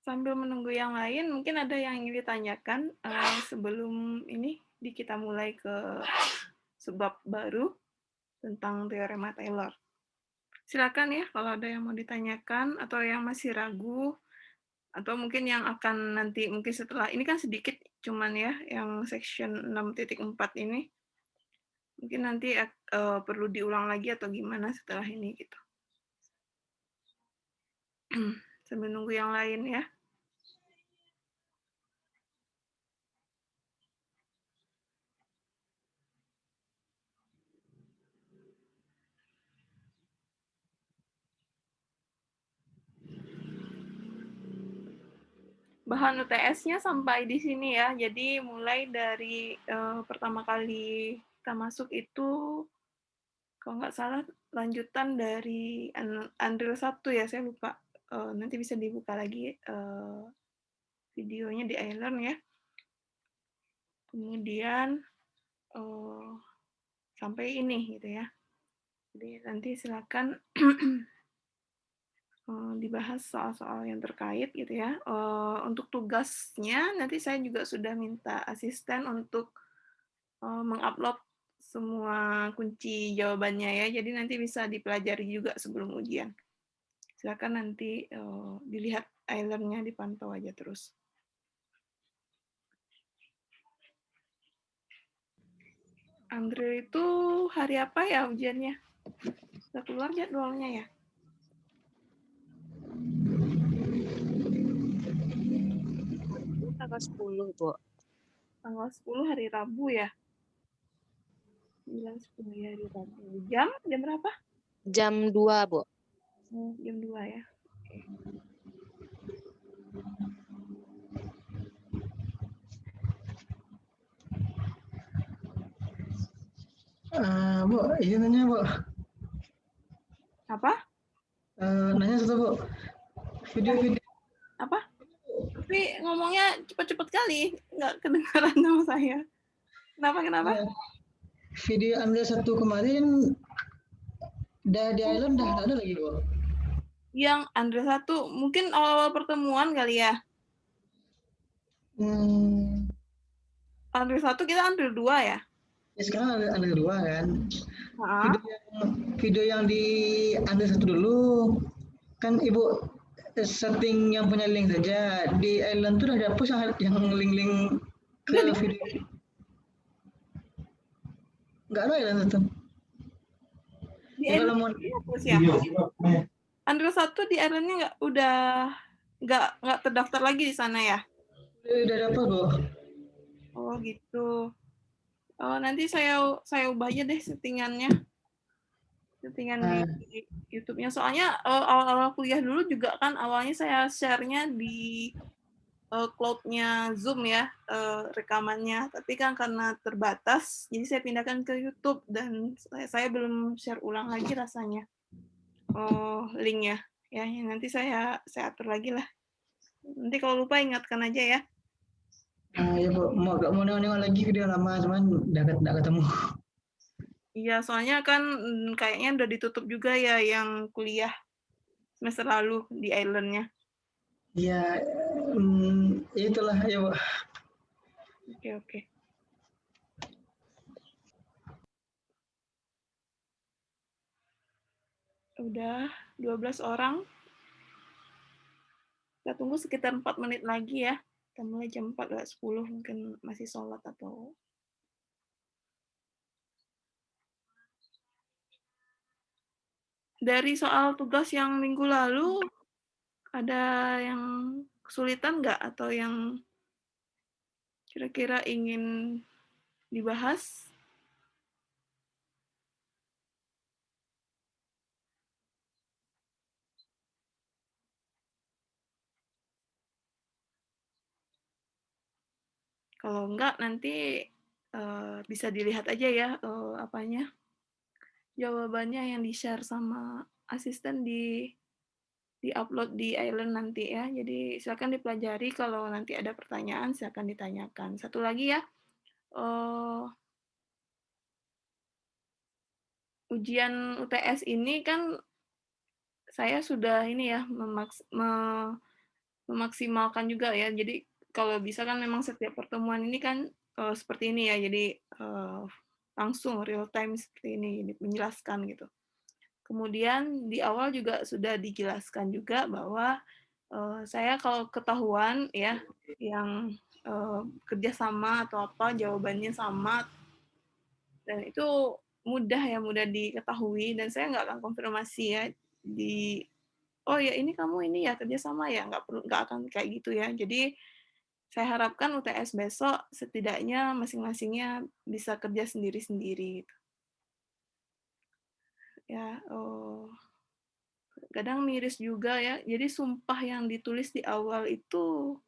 sambil menunggu yang lain, mungkin ada yang ingin ditanyakan sebelum ini kita mulai ke sebab baru tentang teorema Taylor. Silakan ya kalau ada yang mau ditanyakan atau yang masih ragu atau mungkin yang akan nanti mungkin setelah ini kan sedikit cuman ya yang section 6.4 ini mungkin nanti perlu diulang lagi atau gimana setelah ini gitu. Sambil nunggu yang lain ya. Bahan UTS-nya sampai di sini ya. Jadi mulai dari pertama kali kita masuk itu kalau nggak salah lanjutan dari Unreal 1 ya, saya lupa. Nanti bisa dibuka lagi videonya di iLearn ya. Kemudian sampai ini gitu ya. Jadi nanti silakan dibahas soal-soal yang terkait gitu ya. Untuk tugasnya nanti saya juga sudah minta asisten untuk mengupload semua kunci jawabannya ya. Jadi nanti bisa dipelajari juga sebelum ujian. Silakan nanti dilihat iLearn-nya, dipantau aja terus. Andrew itu hari apa ya ujiannya? Sudah keluar jadwalnya ya? Tanggal 10, Bu. Tanggal 10 hari Rabu ya? 9-10 ya hari Rabu. Jam berapa? Jam 2, Bu. Jam 2 ya. Oke. Bu, izin nanya, Bu. Apa? Nanya satu, Bu. Video-video. Apa? Tapi ngomongnya cepet-cepet kali, nggak kedengaran sama saya. Kenapa? Video Anda satu kemarin, di Island dah ada lagi, Bu. Yang Andre 1, mungkin awal-awal pertemuan kali ya. Andre 1 kita Andre 2 ya? Ya sekarang ada kedua kan. Nah. Video yang di Anda satu dulu, kan Ibu setting yang punya link saja. Di Island tuh udah dihapus yang link-link ke video. Nggak ada Island itu. Di Ya kalau mau dihapus ya? Andre 1 di Island-nya nggak terdaftar lagi di sana ya? udah dapat, Bu. Oh gitu. Nanti saya ubah aja deh settingan di YouTube-nya. Soalnya awal-awal kuliah dulu juga kan awalnya saya share-nya di cloud-nya Zoom ya, rekamannya. Tapi kan karena terbatas, jadi saya pindahkan ke YouTube dan saya belum share ulang lagi rasanya link-nya. Ya, nanti saya atur lagi lah. Nanti kalau lupa ingatkan aja ya. Ya, Bu. Mau nengok lagi video lama, cuman nggak ketemu. Iya, soalnya kan kayaknya udah ditutup juga ya yang kuliah semester lalu di Island-nya. Ya, itulah ya, Bu. Oke. Udah 12 orang. Kita tunggu sekitar 4 menit lagi ya. Kita mulai jam 4:10 mungkin masih sholat atau dari soal tugas yang minggu lalu ada yang kesulitan nggak atau yang kira-kira ingin dibahas? Kalau enggak nanti bisa dilihat aja ya jawabannya yang di-share sama asisten di-upload di Island nanti ya. Jadi silakan dipelajari, kalau nanti ada pertanyaan silakan ditanyakan. Satu lagi ya, ujian UTS ini kan saya sudah ini ya memaksimalkan juga ya. Jadi kalau bisa kan memang setiap pertemuan ini kan seperti ini ya. Jadi langsung real time seperti ini menjelaskan gitu. Kemudian di awal juga sudah dijelaskan juga bahwa saya kalau ketahuan ya yang kerjasama atau apa jawabannya sama dan itu mudah diketahui dan saya nggak akan konfirmasi ya di oh ya ini kamu ini ya kerjasama ya nggak akan kayak gitu ya. Jadi saya harapkan UTS besok setidaknya masing-masingnya bisa kerja sendiri-sendiri gitu. Ya, kadang miris juga ya. Jadi sumpah yang ditulis di awal itu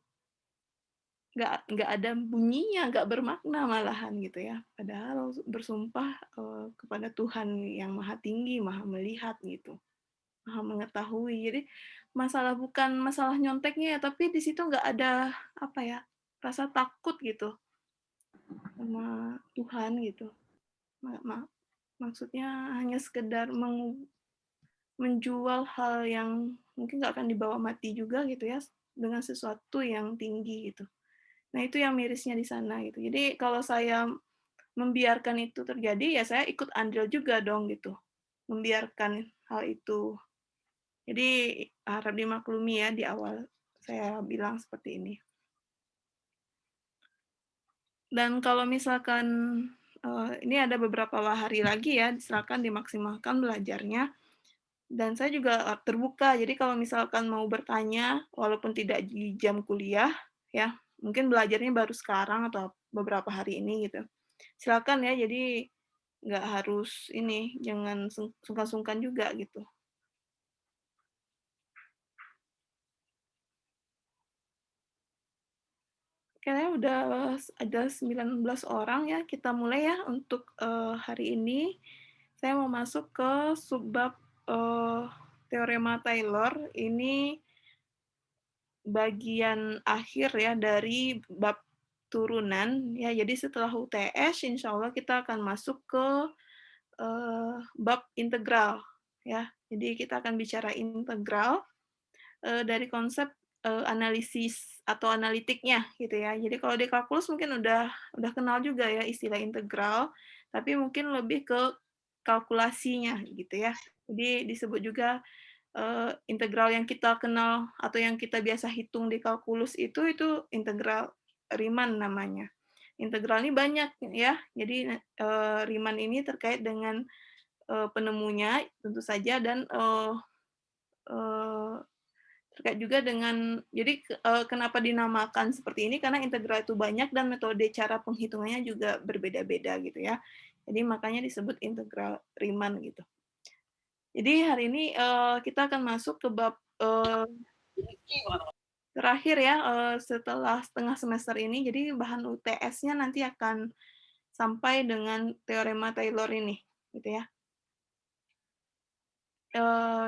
nggak ada bunyinya, nggak bermakna malahan gitu ya. Padahal bersumpah kepada Tuhan yang Maha Tinggi, Maha Melihat gitu, Maha Mengetahui. Jadi bukan masalah nyonteknya ya, tapi di situ nggak ada apa ya rasa takut gitu sama Tuhan gitu. Maksudnya hanya sekedar menjual hal yang mungkin nggak akan dibawa mati juga gitu ya dengan sesuatu yang tinggi gitu. Nah itu yang mirisnya di sana gitu. Jadi kalau saya membiarkan itu terjadi ya saya ikut andil juga dong gitu. Membiarkan hal itu. Jadi harap dimaklumi ya di awal saya bilang seperti ini. Dan kalau misalkan ini ada beberapa hari lagi ya, silakan dimaksimalkan belajarnya. Dan saya juga terbuka, jadi kalau misalkan mau bertanya, walaupun tidak di jam kuliah, ya mungkin belajarnya baru sekarang atau beberapa hari ini gitu. Silakan ya, jadi nggak harus ini, jangan sungkan-sungkan juga gitu. Kayaknya udah ada 19 orang ya, kita mulai ya untuk hari ini. Saya mau masuk ke subbab teorema Taylor. Ini bagian akhir ya dari bab turunan ya. Jadi setelah UTS, insya Allah kita akan masuk ke bab integral ya. Jadi kita akan bicara integral dari konsep analisis atau analitiknya gitu ya. Jadi kalau di kalkulus mungkin udah kenal juga ya istilah integral, tapi mungkin lebih ke kalkulasinya gitu ya. Jadi disebut juga integral yang kita kenal atau yang kita biasa hitung di kalkulus itu integral Riemann namanya. Integral ini banyak ya. Jadi Riemann ini terkait dengan penemunya tentu saja dan terkait juga dengan jadi kenapa dinamakan seperti ini karena integral itu banyak dan metode cara penghitungannya juga berbeda-beda gitu ya. Jadi makanya disebut integral Riemann gitu. Jadi hari ini kita akan masuk ke bab terakhir ya setelah setengah semester ini. Jadi bahan UTS-nya nanti akan sampai dengan teorema Taylor ini, gitu ya.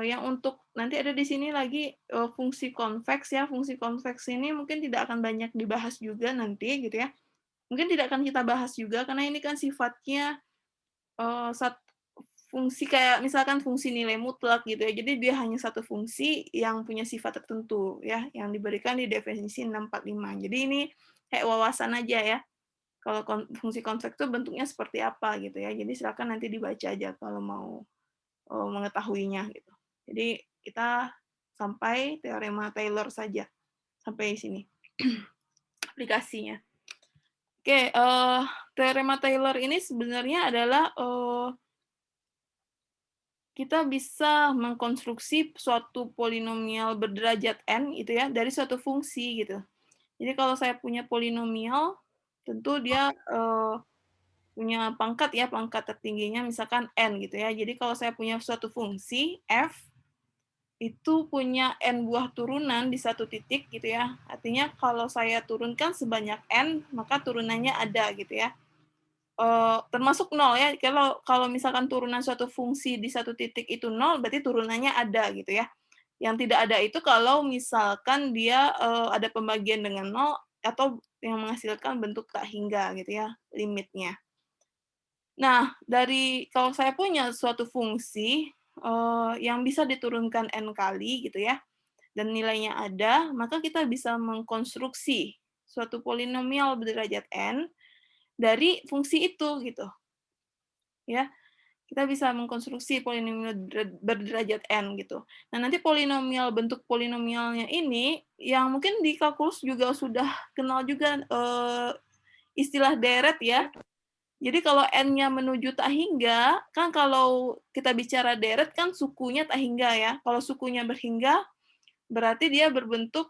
Yang untuk nanti ada di sini lagi fungsi konveks ya. Fungsi konveks ini mungkin tidak akan banyak dibahas juga nanti, gitu ya. Mungkin tidak akan kita bahas juga karena ini kan sifatnya fungsi kayak misalkan fungsi nilai mutlak gitu ya. Jadi dia hanya satu fungsi yang punya sifat tertentu ya, yang diberikan di definisi 645. Jadi ini kayak wawasan aja ya. Kalau fungsi konveks itu bentuknya seperti apa gitu ya. Jadi silakan nanti dibaca aja kalau mau mengetahuinya gitu. Jadi kita sampai teorema Taylor saja sampai sini aplikasinya. Oke, teorema Taylor ini sebenarnya adalah kita bisa mengkonstruksi suatu polinomial berderajat n gitu ya dari suatu fungsi gitu. Jadi kalau saya punya polinomial, tentu dia punya pangkat ya, pangkat tertingginya misalkan n gitu ya. Jadi kalau saya punya suatu fungsi f itu punya n buah turunan di satu titik gitu ya. Artinya kalau saya turunkan sebanyak n, maka turunannya ada gitu ya. Termasuk 0 ya. Kalau misalkan turunan suatu fungsi di satu titik itu 0, berarti turunannya ada gitu ya. Yang tidak ada itu kalau misalkan dia ada pembagian dengan 0 atau yang menghasilkan bentuk tak hingga gitu ya, limitnya. Nah, kalau saya punya suatu fungsi yang bisa diturunkan n kali gitu ya, dan nilainya ada, maka kita bisa mengkonstruksi suatu polinomial berderajat n dari fungsi itu gitu. Ya, kita bisa mengkonstruksi polinomial berderajat n gitu. Nah, nanti bentuk polinomialnya ini yang mungkin di kalkulus juga sudah kenal juga istilah deret ya. Jadi kalau n-nya menuju tak hingga, kan kalau kita bicara deret kan sukunya tak hingga ya. Kalau sukunya berhingga, berarti dia berbentuk,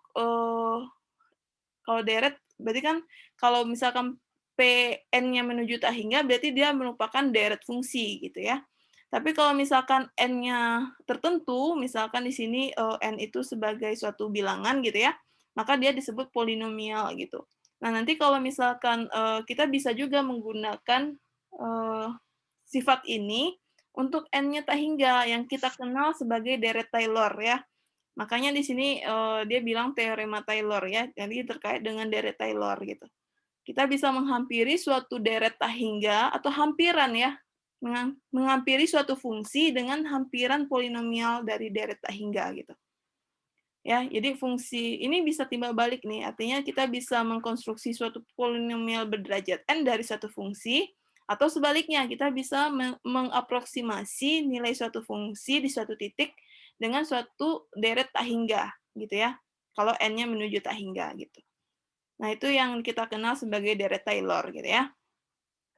kalau deret, berarti kan kalau misalkan Pn-nya menuju tak hingga, berarti dia merupakan deret fungsi gitu ya. Tapi kalau misalkan n-nya tertentu, misalkan di sini n itu sebagai suatu bilangan gitu ya, maka dia disebut polinomial gitu. Nah, nanti kalau misalkan kita bisa juga menggunakan sifat ini untuk n-nya tak hingga yang kita kenal sebagai deret Taylor ya. Makanya di sini dia bilang teorema Taylor ya, jadi terkait dengan deret Taylor gitu. Kita bisa menghampiri suatu deret tak hingga atau hampiran ya, menghampiri suatu fungsi dengan hampiran polinomial dari deret tak hingga gitu. Ya, jadi fungsi ini bisa timbal balik nih, artinya kita bisa mengkonstruksi suatu polinomial berderajat n dari satu fungsi, atau sebaliknya kita bisa mengaproksimasi nilai suatu fungsi di suatu titik dengan suatu deret tak hingga gitu ya. Kalau n-nya menuju tak hingga gitu. Nah, itu yang kita kenal sebagai deret Taylor gitu ya.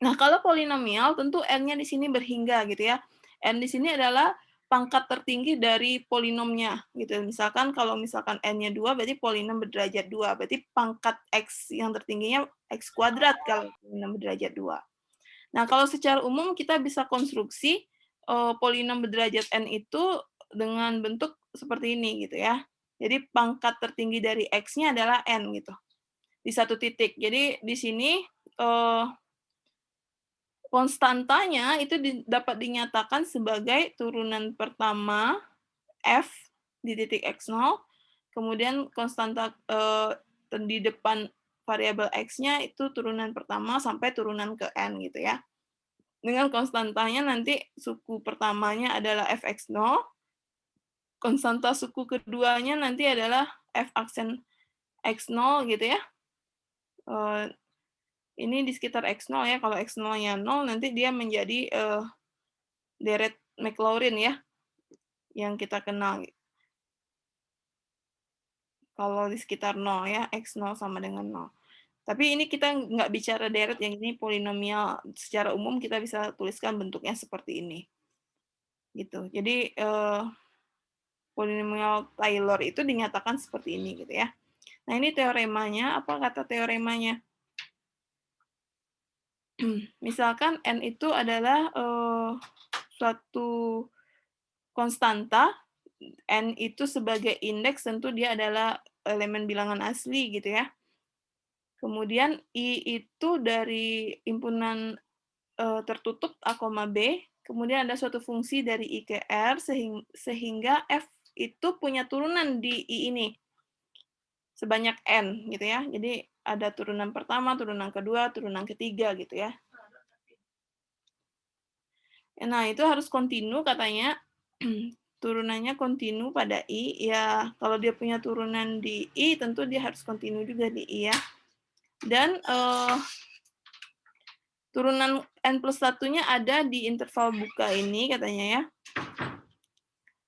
Nah, kalau polinomial tentu n-nya di sini berhingga gitu ya. N di sini adalah pangkat tertinggi dari polinomnya gitu. Misalkan kalau misalkan n-nya 2 berarti polinom berderajat 2. Berarti pangkat x yang tertingginya x kuadrat kalau polinom berderajat 2. Nah, kalau secara umum kita bisa konstruksi polinom berderajat n itu dengan bentuk seperti ini gitu ya. Jadi pangkat tertinggi dari x-nya adalah n gitu. Di satu titik. Jadi di sini konstantanya itu dapat dinyatakan sebagai turunan pertama f di titik x0, kemudian konstanta di depan variabel x-nya itu turunan pertama sampai turunan ke n gitu ya. Dengan konstantanya nanti suku pertamanya adalah fx0, konstanta suku keduanya nanti adalah f aksen x0 gitu ya. Ini di sekitar x0 ya, kalau x0-nya 0 nanti dia menjadi deret Maclaurin ya, yang kita kenal. Kalau di sekitar 0 ya, x0 sama dengan 0. Tapi ini kita nggak bicara deret, yang ini polinomial. Secara umum kita bisa tuliskan bentuknya seperti ini. Gitu. Jadi polinomial Taylor itu dinyatakan seperti ini gitu ya. Nah, ini teoremanya. Apa kata teoremanya? Misalkan n itu adalah suatu konstanta, n itu sebagai indeks tentu dia adalah elemen bilangan asli gitu ya. Kemudian i itu dari himpunan tertutup A, B, kemudian ada suatu fungsi dari I ke R sehingga f itu punya turunan di i ini sebanyak n gitu ya. Jadi ada turunan pertama, turunan kedua, turunan ketiga gitu ya. Nah, itu harus kontinu katanya. Turunannya kontinu pada I. Ya, kalau dia punya turunan di I, tentu dia harus kontinu juga di I ya. Dan turunan n+1-nya ada di interval buka ini katanya ya.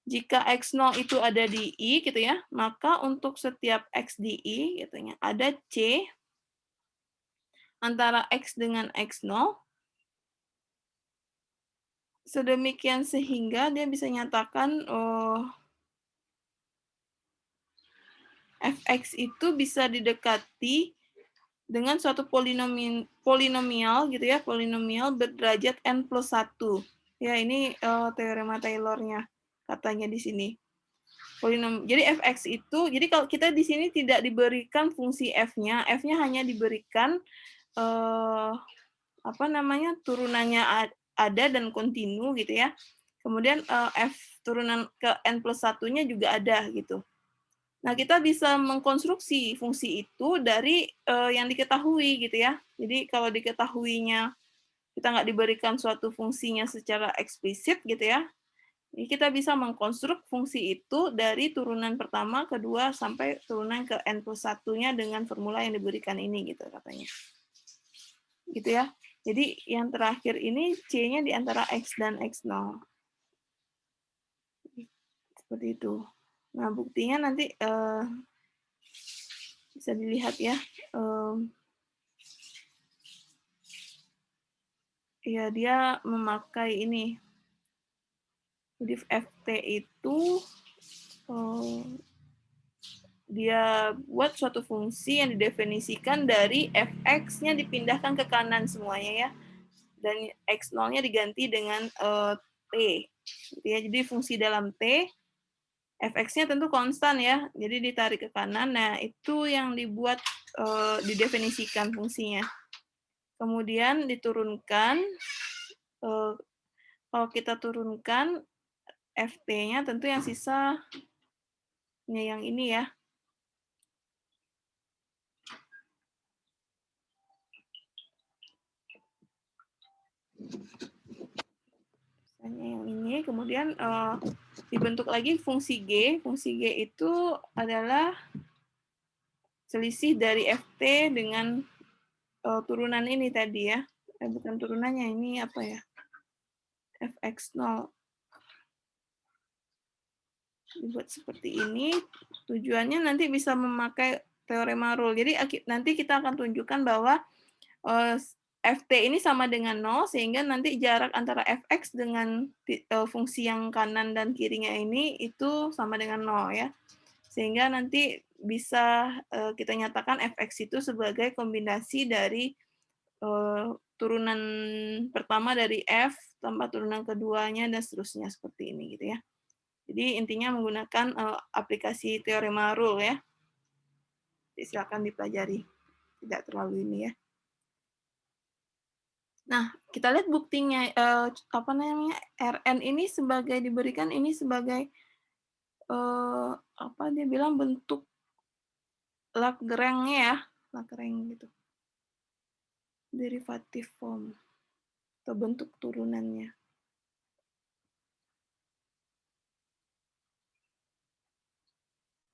Jika x0 itu ada di I gitu ya, maka untuk setiap x di I katanya ada C antara x dengan x0 sedemikian sehingga dia bisa nyatakan fx itu bisa didekati dengan suatu polinomial gitu ya, polinomial berderajat n+1. Ya, ini teorema Taylor-nya katanya di sini. Jadi fx itu, jadi kalau kita di sini tidak diberikan fungsi f-nya, f-nya hanya diberikan turunannya ada dan kontinu gitu ya. Kemudian f turunan ke n+1-nya juga ada gitu. Nah, kita bisa mengkonstruksi fungsi itu dari yang diketahui gitu ya. Jadi kalau diketahuinya kita nggak diberikan suatu fungsinya secara eksplisit gitu ya, Jadi kita bisa mengkonstruk fungsi itu dari turunan pertama, kedua, sampai turunan ke n+1-nya dengan formula yang diberikan ini, gitu katanya. Gitu ya. Jadi yang terakhir ini C-nya di antara X dan X0. Seperti itu. Nah, buktinya nanti bisa dilihat ya. Ya, dia memakai ini. Jadi FT itu dia buat suatu fungsi yang didefinisikan dari fx-nya dipindahkan ke kanan semuanya ya. Dan x0-nya diganti dengan t. Gitu ya. Jadi fungsi dalam t, fx-nya tentu konstan ya. Jadi ditarik ke kanan. Nah, itu yang dibuat didefinisikan fungsinya. Kemudian diturunkan, kalau kita turunkan ft-nya tentu yang sisa yang ini ya. Yang ini, kemudian dibentuk lagi fungsi G. Fungsi G itu adalah selisih dari ft dengan turunan ini tadi ya. Bukan turunannya, ini apa ya? fx0. Dibuat seperti ini. Tujuannya nanti bisa memakai teorema Rule. Jadi nanti kita akan tunjukkan bahwa ft ini sama dengan 0, sehingga nanti jarak antara fx dengan fungsi yang kanan dan kirinya ini itu sama dengan 0 ya. Sehingga nanti bisa kita nyatakan fx itu sebagai kombinasi dari turunan pertama dari f tambah turunan keduanya dan seterusnya seperti ini gitu ya. Jadi intinya menggunakan aplikasi teorema Rule ya. Jadi silakan dipelajari. Tidak terlalu ini ya. Nah, kita lihat buktinya apa namanya? Rn ini sebagai diberikan ini sebagai apa dia bilang bentuk Lagrange ya, Lagrange gitu. Derivative form atau bentuk turunannya.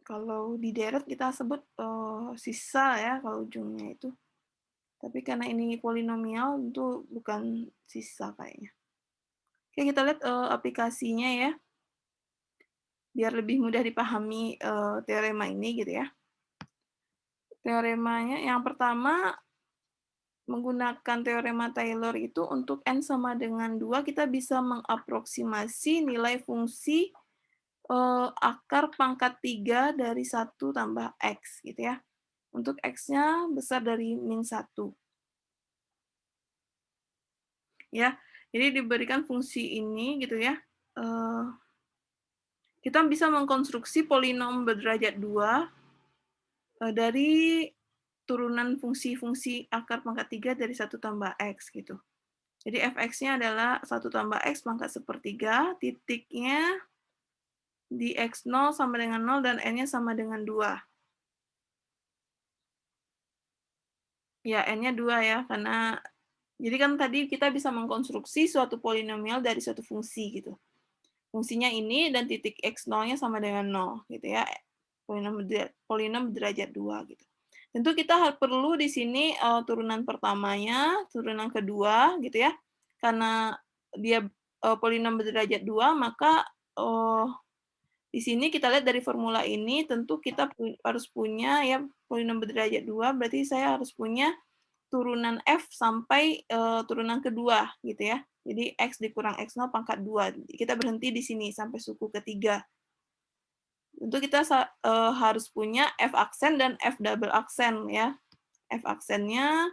Kalau di deret kita sebut sisa ya kalau ujungnya itu. Tapi karena ini polinomial itu bukan sisa kayaknya. Oke, kita lihat aplikasinya ya. Biar lebih mudah dipahami teorema ini gitu ya. Teoremanya yang pertama menggunakan teorema Taylor itu untuk n sama dengan 2 kita bisa mengaproksimasi nilai fungsi akar pangkat 3 dari 1 tambah x gitu ya. Untuk x-nya besar dari min 1. Ya, jadi diberikan fungsi ini gitu ya. Kita bisa mengkonstruksi polinom berderajat 2 dari turunan fungsi-fungsi akar pangkat 3 dari 1 tambah x gitu. Jadi fx-nya adalah 1 tambah x pangkat 1/3, titiknya di x0 sama dengan 0 dan n-nya sama dengan 2. Ya, n-nya 2 ya, karena jadi kan tadi kita bisa mengkonstruksi suatu polinomial dari suatu fungsi gitu. Fungsinya ini dan titik x0-nya sama dengan 0 gitu ya. Polinom derajat 2 gitu. Tentu kita perlu di sini turunan pertamanya, turunan kedua gitu ya. Karena dia polinom berderajat 2, maka di sini kita lihat dari formula ini tentu kita harus punya ya polinom berderajat 2, berarti saya harus punya turunan f sampai turunan kedua gitu ya. Jadi x dikurang x0 pangkat 2. Kita berhenti di sini sampai suku ketiga. Tentu kita harus punya f aksen dan f double aksen ya. F aksennya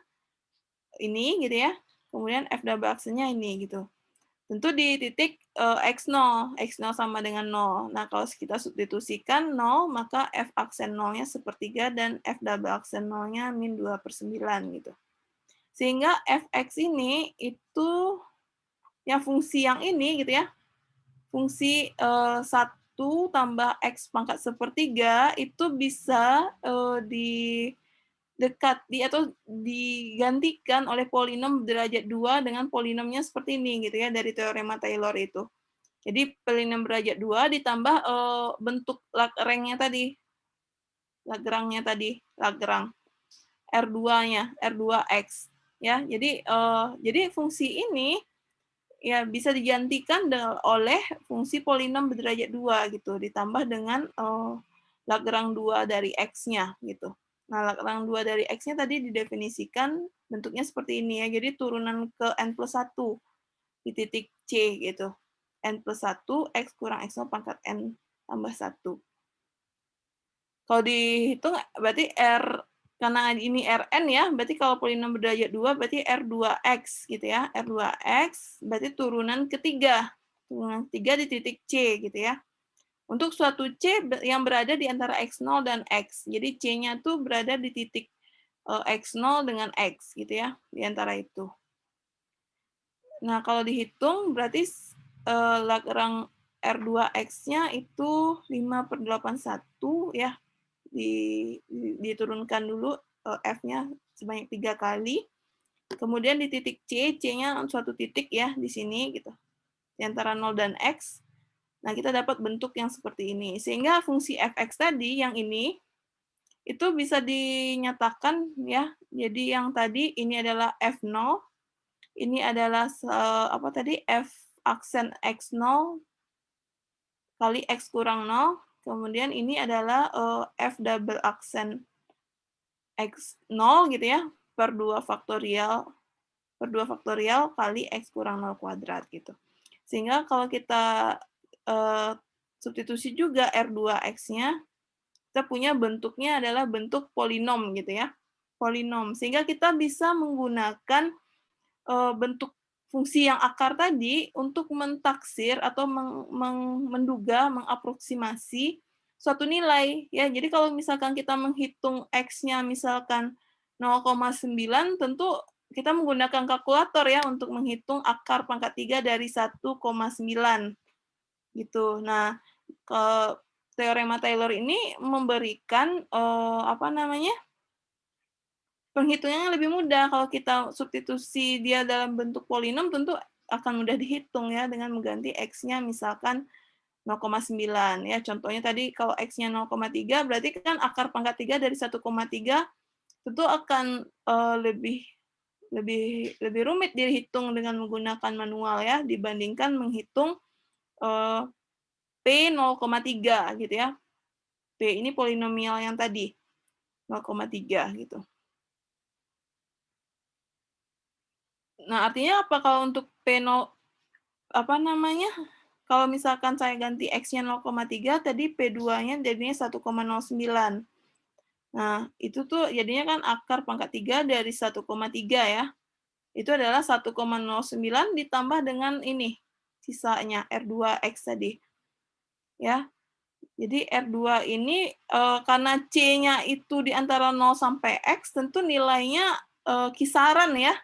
ini gitu ya. Kemudian f double aksennya ini gitu. Tentu di titik x0, x0 sama dengan 0. Nah, kalau kita substitusikan 0, maka f aksen 0-nya 1/3 dan f double aksen 0-nya min 2/9 gitu. Sehingga fx ini itu yang fungsi yang ini gitu ya. Fungsi 1 tambah x pangkat 1/3 itu bisa atau digantikan oleh polinom derajat 2 dengan polinomnya seperti ini gitu ya dari teorema Taylor itu. Jadi polinom derajat 2 ditambah bentuk Lagrange-nya tadi. Lagrange-nya tadi, Lagrange. R2-nya, R2X. Ya, jadi fungsi ini ya bisa digantikan oleh fungsi polinom berderajat 2 gitu, ditambah dengan Lagrange 2 dari X-nya gitu. Nah, Lagrange 2 dari X-nya tadi didefinisikan bentuknya seperti ini ya. Jadi turunan ke N+1 di titik C gitu. N+1, X kurang X0 pangkat N tambah 1. Kalau dihitung berarti karena ini Rn ya, berarti kalau polinom berderajat 2 berarti R2X gitu ya. R2X berarti turunan ketiga. Turunan ketiga di titik C gitu ya. Untuk suatu C yang berada di antara X0 dan X. Jadi C-nya tuh berada di titik X0 dengan X gitu ya, di antara itu. Nah, kalau dihitung berarti Lagrange R2X-nya itu 5/81 ya. Diturunkan dulu F-nya sebanyak 3 kali. Kemudian di titik C, C-nya suatu titik ya di sini gitu. Di antara 0 dan X. Nah, kita dapat bentuk yang seperti ini. Sehingga fungsi fx tadi yang ini itu bisa dinyatakan ya. Jadi yang tadi ini adalah F0, ini adalah apa tadi? F aksen X0 kali X kurang 0. Kemudian ini adalah F double aksen X0 gitu ya, per 2 faktorial kali X kurang 0 kuadrat gitu. Sehingga kalau kita substitusi juga R2X-nya, kita punya bentuknya adalah bentuk polinom gitu ya. Polinom. Sehingga kita bisa menggunakan bentuk fungsi yang akar tadi untuk mentaksir atau menduga, mengaproksimasi suatu nilai ya. Jadi kalau misalkan kita menghitung X-nya misalkan 0,9, tentu kita menggunakan kalkulator ya untuk menghitung akar pangkat 3 dari 1,9 gitu. Nah, teorema Taylor ini memberikan apa namanya? Penghitungannya lebih mudah. Kalau kita substitusi dia dalam bentuk polinom, tentu akan mudah dihitung ya dengan mengganti X-nya misalkan 0,9 ya. Contohnya tadi kalau X-nya 0,3 berarti kan akar pangkat 3 dari 1,3 tentu akan lebih rumit dihitung dengan menggunakan manual ya dibandingkan menghitung P 0,3 gitu ya. P ini polinomial yang tadi 0,3 gitu. Nah, artinya apa kalau untuk P0 apa namanya? Kalau misalkan saya ganti X-nya 0,3, tadi P2-nya jadinya 1,09. Nah, itu tuh jadinya kan akar pangkat 3 dari 1,3 ya. Itu adalah 1,09 ditambah dengan ini, sisanya R2X tadi. Ya. Jadi R2 ini karena C-nya itu di antara 0 sampai X, tentu nilainya kisaran ya.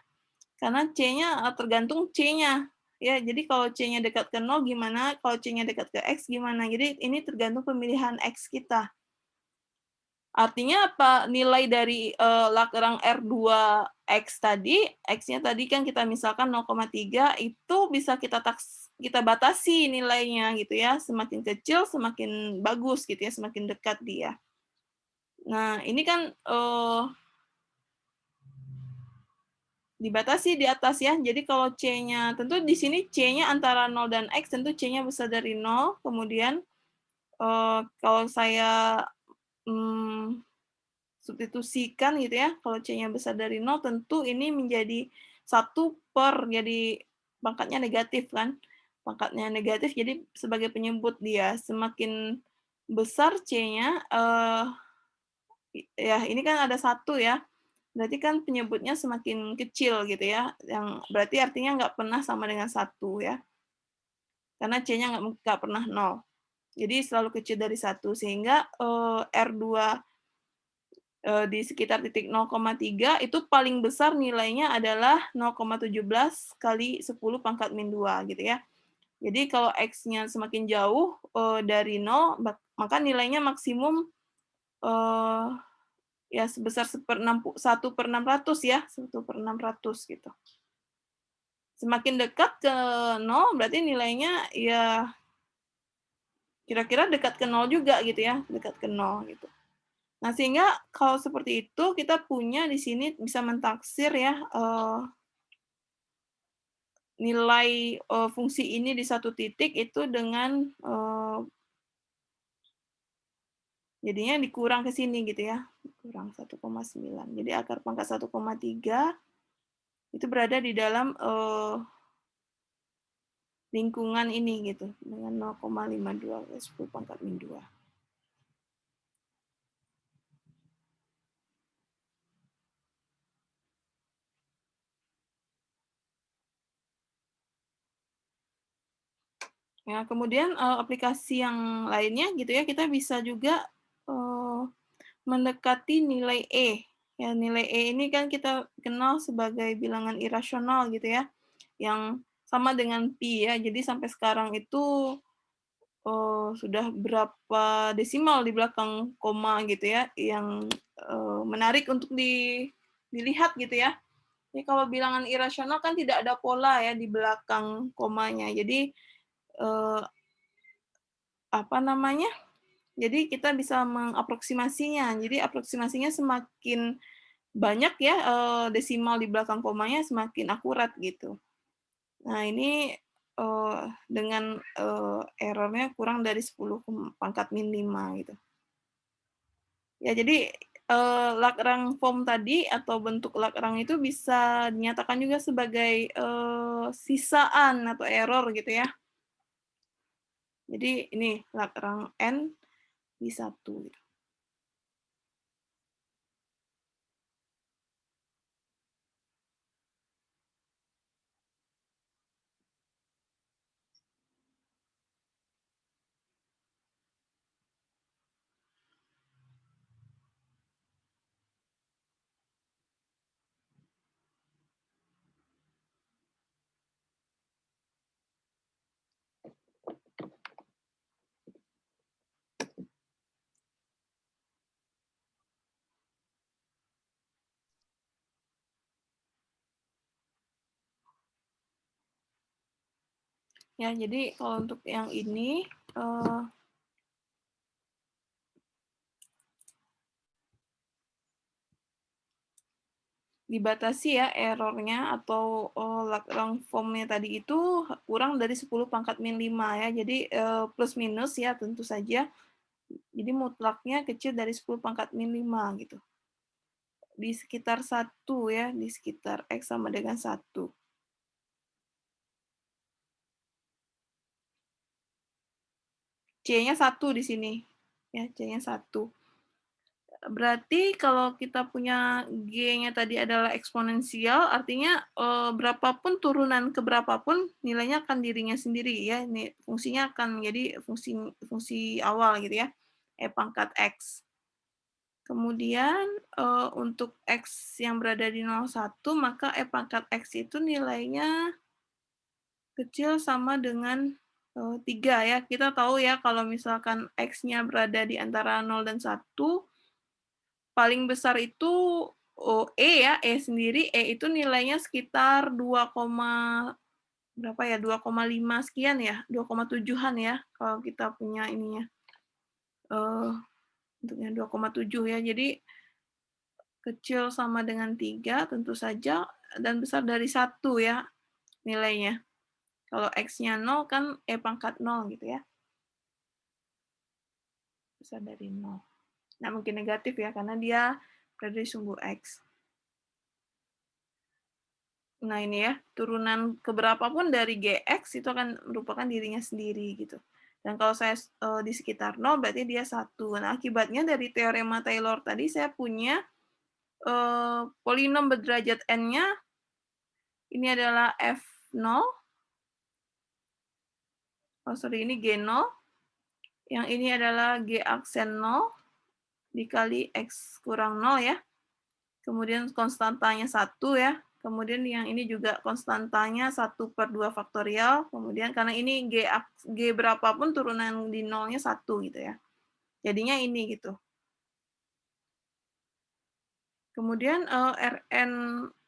Karena C-nya tergantung C-nya. Ya, jadi kalau C-nya dekat ke 0 gimana, kalau C-nya dekat ke X gimana. Jadi ini tergantung pemilihan X kita. Artinya apa? Nilai dari Lagrange R2X tadi, X-nya tadi kan kita misalkan 0,3, itu bisa kita batasi nilainya gitu ya. Semakin kecil semakin bagus gitu ya, semakin dekat dia. Nah, ini kan dibatasi di atas ya. Jadi kalau C-nya, tentu di sini C-nya antara 0 dan X, tentu C-nya besar dari 0. Kemudian kalau saya substitusikan gitu ya, kalau C-nya besar dari 0, tentu ini menjadi 1 per, jadi pangkatnya negatif kan. Pangkatnya negatif, jadi sebagai penyebut dia. Semakin besar C-nya, ya ini kan ada 1 ya, berarti kan penyebutnya semakin kecil gitu ya, yang berarti artinya nggak pernah sama dengan 1 ya. Karena C-nya nggak pernah 0. Jadi selalu kecil dari 1, sehingga R2 di sekitar titik 0,3 itu paling besar nilainya adalah 0,17 kali 10 pangkat min 2 gitu ya. Jadi kalau X-nya semakin jauh dari 0, maka nilainya maksimum ya sebesar 1/600 ya, 1/600 gitu. Semakin dekat ke 0 berarti nilainya ya kira-kira dekat ke 0 juga gitu ya, dekat ke 0 gitu. Nah, sehingga kalau seperti itu kita punya di sini bisa mentaksir ya, nilai, fungsi ini di satu titik itu dengan, jadinya dikurang ke sini gitu ya, kurang 1,9. Jadi akar pangkat 1,3 itu berada di dalam, lingkungan ini gitu, dengan 0,52 ke 10 pangkat min 2. Ya, kemudian, aplikasi yang lainnya gitu ya, kita bisa juga, mendekati nilai E. Ya, nilai E ini kan kita kenal sebagai bilangan irasional gitu ya, yang sama dengan pi ya. Jadi sampai sekarang itu, sudah berapa desimal di belakang koma gitu ya, yang, menarik untuk dilihat gitu ya. Jadi kalau bilangan irasional kan tidak ada pola ya di belakang komanya. Jadi, eee, apa namanya, jadi kita bisa mengaproksimasinya. Jadi aproksimasinya semakin banyak ya, desimal di belakang komanya semakin akurat gitu. Nah ini, dengan, error-nya kurang dari 10 pangkat min 5 gitu. Ya jadi, Lagrange form tadi atau bentuk Lagrange itu bisa dinyatakan juga sebagai, sisaan atau error gitu ya. Jadi ini Lagrange N di 1 gitu. Ya, jadi kalau untuk yang ini, dibatasi ya error-nya atau, Lagrange form-nya tadi itu kurang dari 10 pangkat min 5 ya. Jadi, plus minus ya tentu saja. Jadi mutlaknya kecil dari 10 pangkat min 5 gitu. Di sekitar 1 ya, di sekitar X sama dengan 1. C-nya 1 di sini. Ya, C-nya 1. Berarti kalau kita punya G-nya tadi adalah eksponensial, artinya, berapapun turunan ke berapapun, nilainya akan dirinya sendiri ya, ini fungsinya akan menjadi fungsi awal gitu ya, E pangkat X. Kemudian, untuk X yang berada di 0,1, maka E pangkat X itu nilainya kecil sama dengan, 3 ya. Kita tahu ya kalau misalkan X-nya berada di antara 0 dan 1, paling besar itu, E ya, E sendiri, E itu nilainya sekitar 2, berapa ya, 2,5 sekian ya, 2,7-an ya, kalau kita punya ininya, bentuknya 2,7 ya. Jadi kecil sama dengan 3 tentu saja, dan besar dari 1 ya nilainya. Kalau X-nya 0 kan E pangkat 0 gitu ya. Besar dari 0. Nah, mungkin negatif ya, karena dia berada di sumbu X. Nah ini ya, turunan keberapa pun dari GX itu akan merupakan dirinya sendiri gitu. Dan kalau saya di sekitar 0 berarti dia 1. Nah akibatnya dari teorema Taylor tadi saya punya polinom berderajat N-nya ini adalah F0. Oh sorry, ini G0. Yang ini adalah G aksen 0 dikali X kurang 0 ya. Kemudian konstantanya 1 ya. Kemudian yang ini juga konstantanya 1/2 faktorial. Kemudian karena ini G berapapun turunan di nolnya 1 gitu ya. Jadinya ini gitu. Kemudian Rn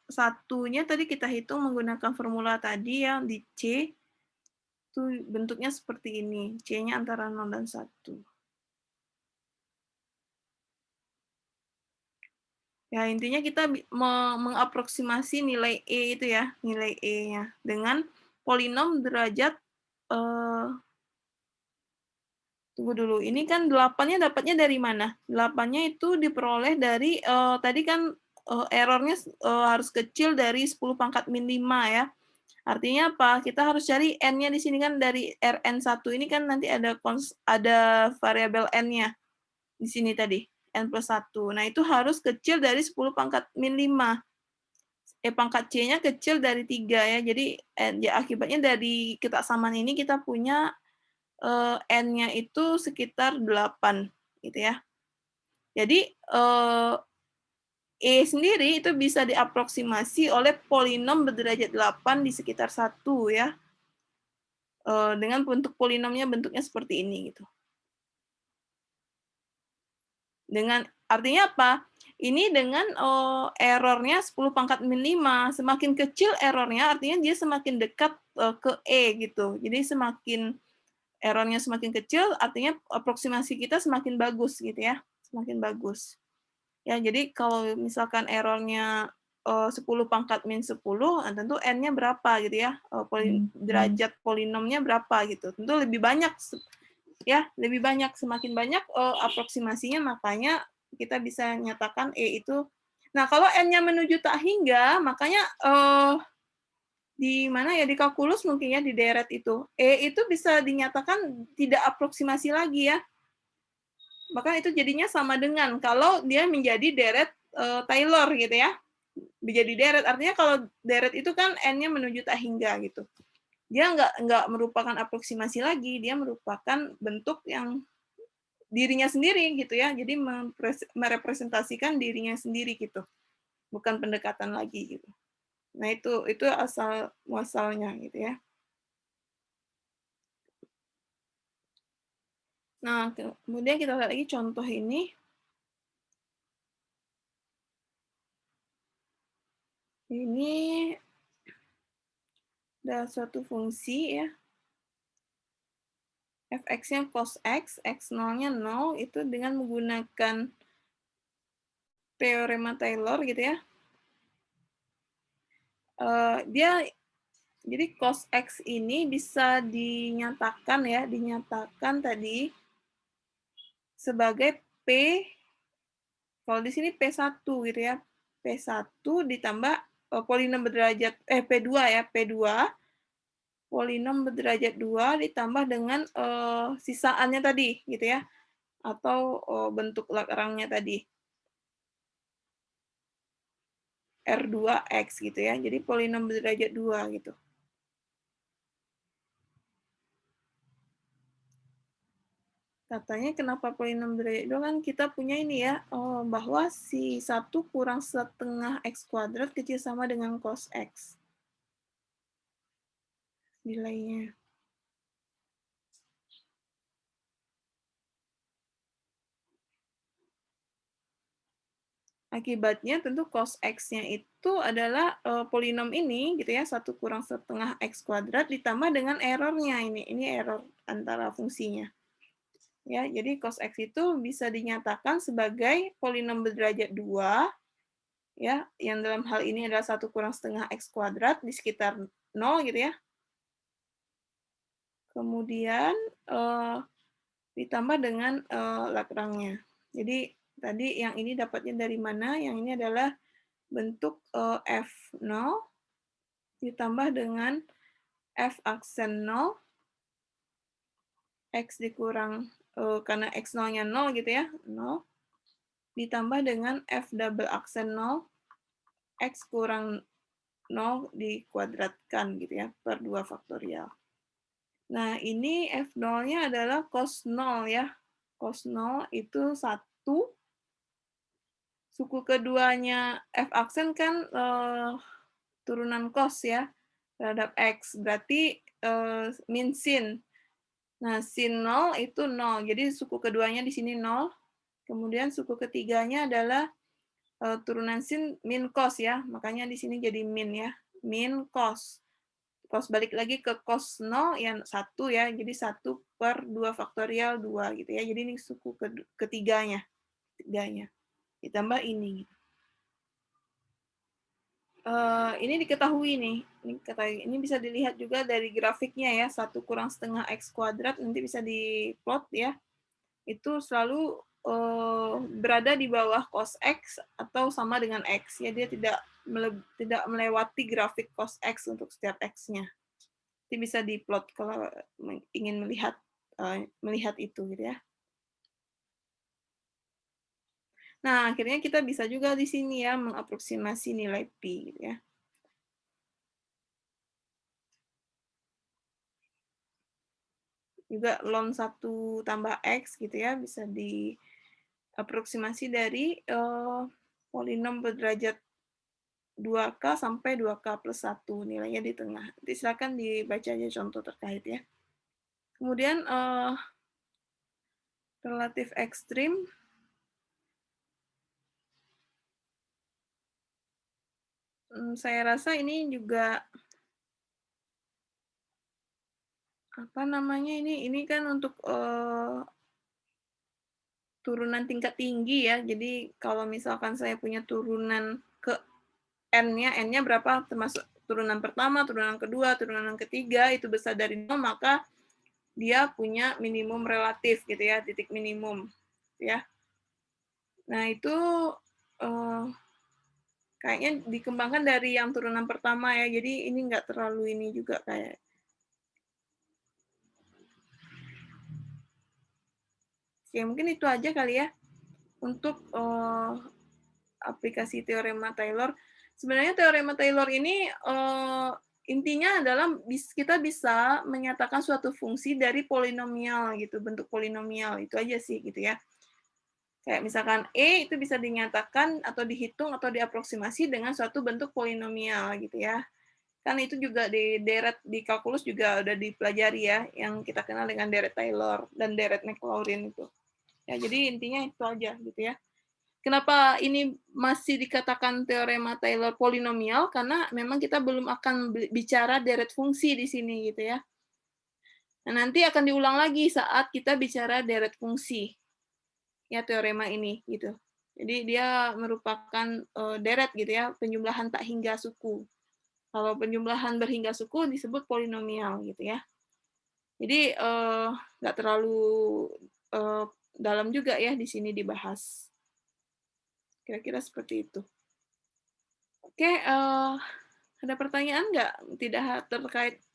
satunya tadi kita hitung menggunakan formula tadi yang di C, itu bentuknya seperti ini. C-nya antara 0 dan 1. Ya, intinya kita mengaproksimasi nilai E itu ya, nilai E-nya dengan polinom derajat tunggu dulu, ini kan 8-nya dapatnya dari mana? 8-nya itu diperoleh dari tadi kan errornya harus kecil dari 10 pangkat min 5 ya. Artinya apa? Kita harus cari N-nya di sini kan dari Rn1 ini kan nanti ada variabel N-nya di sini tadi. N+1. Nah, itu harus kecil dari 10 pangkat min 5. Pangkat C-nya kecil dari 3 ya. Jadi ya, akibatnya dari ketaksamaan ini kita punya N-nya itu sekitar 8 gitu ya. Jadi E sendiri itu bisa diaproksimasi oleh polinom berderajat 8 di sekitar 1 ya. Dengan bentuk polinomnya bentuknya seperti ini gitu. Dengan artinya apa? Ini dengan errornya 10 pangkat min 5. Semakin kecil errornya artinya dia semakin dekat ke E gitu. Jadi semakin errornya semakin kecil artinya aproksimasi kita semakin bagus gitu ya. Semakin bagus. Ya, jadi kalau misalkan errornya 10 pangkat min 10, tentu N-nya berapa gitu ya. Derajat polinomnya berapa gitu. Tentu lebih banyak ya, lebih banyak, semakin banyak aproksimasinya, makanya kita bisa nyatakan E itu. Nah, kalau N-nya menuju tak hingga, makanya di mana ya, di kalkulus mungkin ya, di deret itu. E itu bisa dinyatakan tidak aproksimasi lagi ya. Maka itu jadinya sama dengan kalau dia menjadi deret Taylor gitu ya. Menjadi deret, artinya kalau deret itu kan N-nya menuju tak hingga gitu. Dia nggak merupakan aproksimasi lagi, dia merupakan bentuk yang dirinya sendiri gitu ya. Jadi merepresentasikan dirinya sendiri gitu. Bukan pendekatan lagi gitu. Nah, itu asal muasalnya gitu ya. Nah, kemudian kita lihat lagi contoh ini. Ini ada suatu fungsi ya. Fx-nya cos x, x0-nya 0, itu dengan menggunakan teorema Taylor gitu ya. Jadi cos x ini bisa dinyatakan ya, dinyatakan tadi sebagai P, kalau di sini P1 gitu ya. P1 ditambah polinom berderajat, P2 ya, P2, polinom berderajat 2 ditambah dengan sisaannya tadi gitu ya. Atau bentuk Lagrange tadi. R2X gitu ya. Jadi polinom berderajat 2 gitu. Katanya kenapa polinom derajat 2 kan kita punya ini ya, bahwa si 1 kurang setengah X kuadrat kecil sama dengan cos X. Nilainya. Akibatnya tentu cos X-nya itu adalah polinom ini gitu ya, 1 kurang setengah X kuadrat ditambah dengan errornya ini. Ini error antara fungsinya. Ya, jadi cos X itu bisa dinyatakan sebagai polinom berderajat 2 ya, yang dalam hal ini adalah 1 kurang setengah X kuadrat di sekitar 0 gitu ya. Kemudian ditambah dengan Lagrange-nya. Jadi tadi yang ini dapatnya dari mana? Yang ini adalah bentuk F0 ditambah dengan F aksen 0, X dikurang, karena X0-nya 0 gitu ya, 0, ditambah dengan F double aksen 0, X kurang 0 dikuadratkan gitu ya, per 2 faktorial. Nah, ini F0-nya adalah cos 0 ya. Cos 0 itu 1. Suku keduanya F aksen kan turunan cos ya, terhadap X. Berarti min sin. Nah, sin 0 itu 0. Jadi suku keduanya di sini 0. Kemudian suku ketiganya adalah turunan sin min cos ya, makanya di sini jadi min ya, min cos. Cos balik lagi ke cos 0 yang 1 ya, jadi 1 per 2 faktorial 2 gitu ya. Jadi ini suku ketiganya, ditambah ini. Ini diketahui nih, ini bisa dilihat juga dari grafiknya ya, 1 kurang setengah X kuadrat, nanti bisa diplot ya, itu selalu berada di bawah cos X atau sama dengan X, ya dia tidak melewati grafik cos X untuk setiap X-nya. Nanti bisa diplot kalau ingin melihat itu gitu ya. Nah, akhirnya kita bisa juga di sini ya mengaproksimasi nilai Pi gitu ya. Juga ln 1 tambah X gitu ya, bisa diaproksimasi dari polinom berderajat 2K sampai 2K plus 1, nilainya di tengah. Nanti silakan dibaca aja contoh terkait ya. Kemudian relatif ekstrim. Saya rasa ini juga apa namanya ini kan untuk turunan tingkat tinggi ya. Jadi kalau misalkan saya punya turunan ke n-nya berapa, termasuk turunan pertama, turunan kedua, turunan ketiga, itu besar dari 0, maka dia punya minimum relatif gitu ya, titik minimum ya. Nah itu kayaknya dikembangkan dari yang turunan pertama ya, jadi ini nggak terlalu ini juga kayak. Ya mungkin itu aja kali ya untuk aplikasi teorema Taylor. Sebenarnya teorema Taylor ini intinya adalah kita bisa menyatakan suatu fungsi dari polinomial gitu, bentuk polinomial itu aja sih gitu ya. Kayak misalkan E itu bisa dinyatakan atau dihitung atau diaproksimasi dengan suatu bentuk polinomial gitu ya. Kan itu juga di deret di kalkulus juga udah dipelajari ya, yang kita kenal dengan deret Taylor dan deret Maclaurin itu. Ya, jadi intinya itu aja gitu ya. Kenapa ini masih dikatakan teorema Taylor polinomial? Karena memang kita belum akan bicara deret fungsi di sini gitu ya. Nah, nanti akan diulang lagi saat kita bicara deret fungsi. Ya, teorema ini gitu. Jadi dia merupakan deret gitu ya, penjumlahan tak hingga suku. Kalau penjumlahan berhingga suku disebut polinomial gitu ya. Jadi nggak terlalu dalam juga ya di sini dibahas. Kira-kira seperti itu. Oke, ada pertanyaan nggak?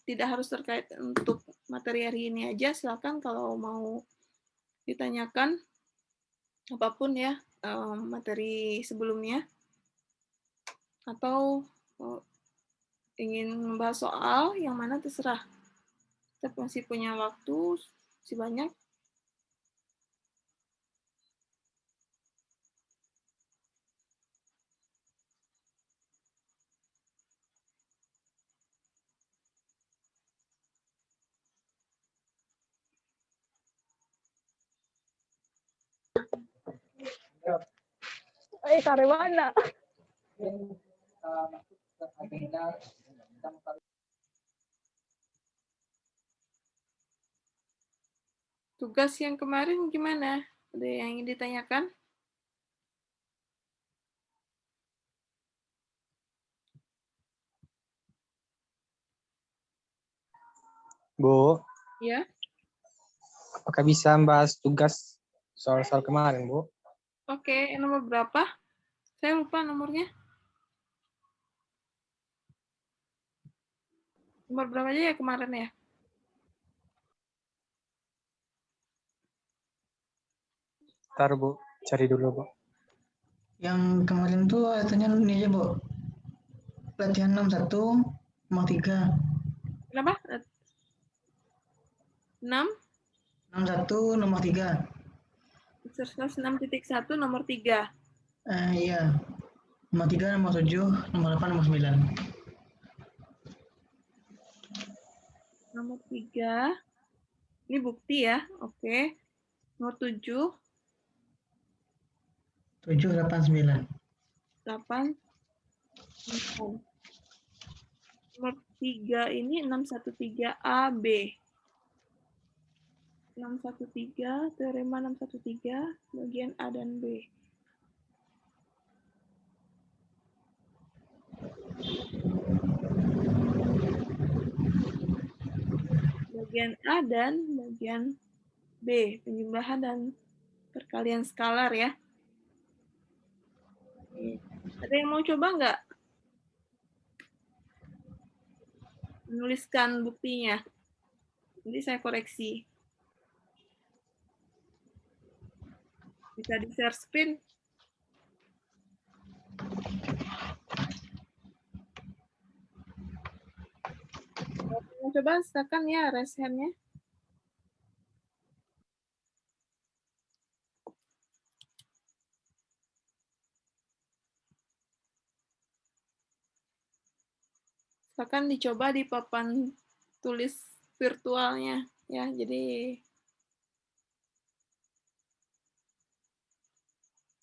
Tidak harus terkait untuk materi hari ini aja. Silakan kalau mau ditanyakan apapun ya materi sebelumnya, atau ingin membahas soal yang mana terserah. Kita masih punya waktu, masih banyak. Karyawana. Tugas yang kemarin gimana? Ada yang ingin ditanyakan? Bu, Ya. apakah bisa membahas tugas soal-soal kemarin, Bu? Oke, nomor berapa? Saya lupa nomornya. Nomor berapa aja ya kemarin ya? Ntar, Bu. Cari dulu, Bu. Yang kemarin tuh katanya ini aja, Bu. Latihan 61, nomor 3. Kenapa? 6? 61, nomor 3. Exercise 6.1 nomor 3. Iya. Nomor 3, nomor 7, nomor 8, nomor 9. Nomor 3. Ini bukti ya. Oke. Nomor 7. 7, 8, 9. 8, 9. Nomor 3 ini 613AB. 613, teorema 613, bagian A dan B. Bagian A dan bagian B, penjumlahan dan perkalian skalar ya. Ada yang mau coba nggak? Menuliskan buktinya. Nanti saya koreksi. Bisa di-share screen. Mau coba silakan ya raise hand-nya. Silakan dicoba di papan tulis virtualnya ya. Jadi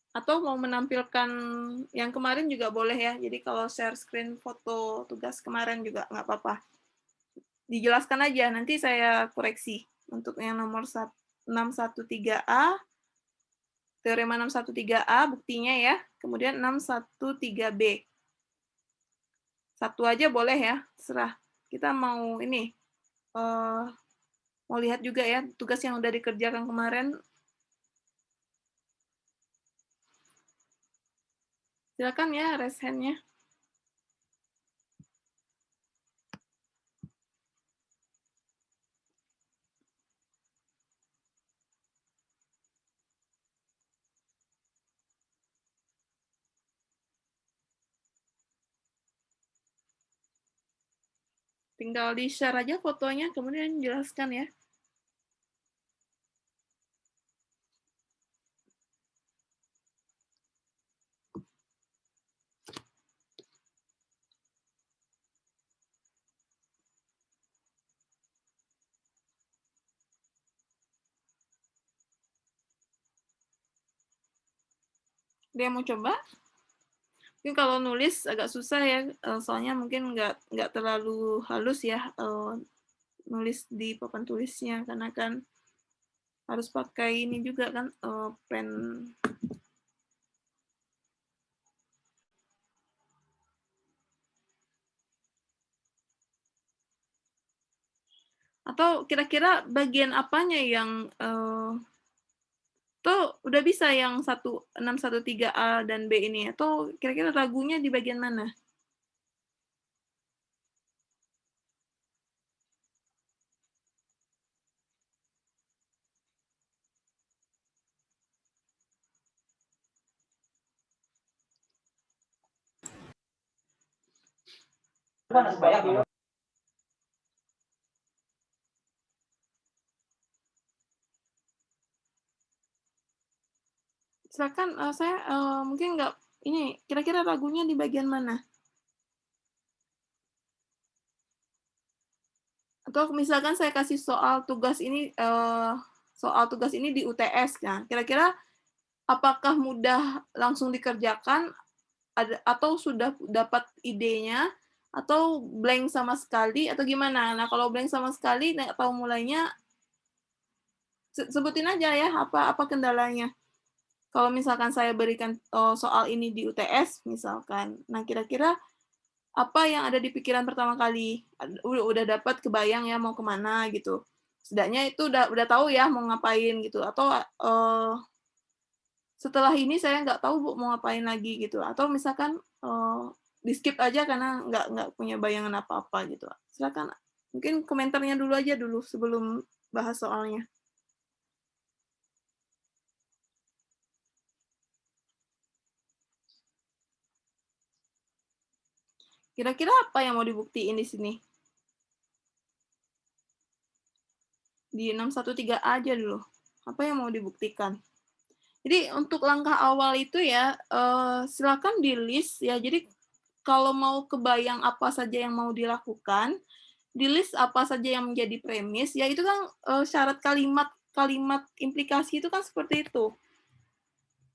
atau mau menampilkan yang kemarin juga boleh ya. Jadi kalau share screen foto tugas kemarin juga nggak apa-apa. Dijelaskan aja, nanti saya koreksi. Untuk yang nomor 613A, teorema 613A buktinya ya, kemudian 613B. Satu aja boleh ya, serah. Kita mau ini, mau lihat juga ya, tugas yang udah dikerjakan kemarin. Silakan ya, raise hand-nya. Tinggal di-share aja fotonya, kemudian jelaskan ya. Dia mau coba? Mungkin kalau nulis agak susah ya, soalnya mungkin nggak terlalu halus ya nulis di papan tulisnya, karena kan harus pakai ini juga kan, pen. Atau kira-kira bagian apanya yang tuh udah bisa yang 613A dan B ini, atau kira-kira ragunya di bagian mana? Silakan, saya mungkin nggak ini, kira-kira ragunya di bagian mana? Atau misalkan saya kasih soal tugas ini di UTS, ya, kira-kira apakah mudah langsung dikerjakan, atau sudah dapat idenya, atau blank sama sekali, atau gimana? Nah, kalau blank sama sekali, nggak tahu mulainya, sebutin aja ya, apa kendalanya. Kalau misalkan saya berikan soal ini di UTS, misalkan, nah kira-kira apa yang ada di pikiran pertama kali? Udah dapat kebayang ya mau kemana gitu. Setidaknya itu udah tahu ya mau ngapain gitu. Atau setelah ini saya nggak tahu Bu mau ngapain lagi gitu. Atau misalkan di skip aja karena nggak punya bayangan apa-apa gitu. Silakan. Mungkin komentarnya dulu aja dulu sebelum bahas soalnya. Kira-kira apa yang mau dibuktiin di sini? Di 613 aja dulu. Apa yang mau dibuktikan? Jadi untuk langkah awal itu ya, silakan di list ya. Jadi kalau mau kebayang apa saja yang mau dilakukan, di list apa saja yang menjadi premis, ya itu kan syarat kalimat implikasi itu kan seperti itu.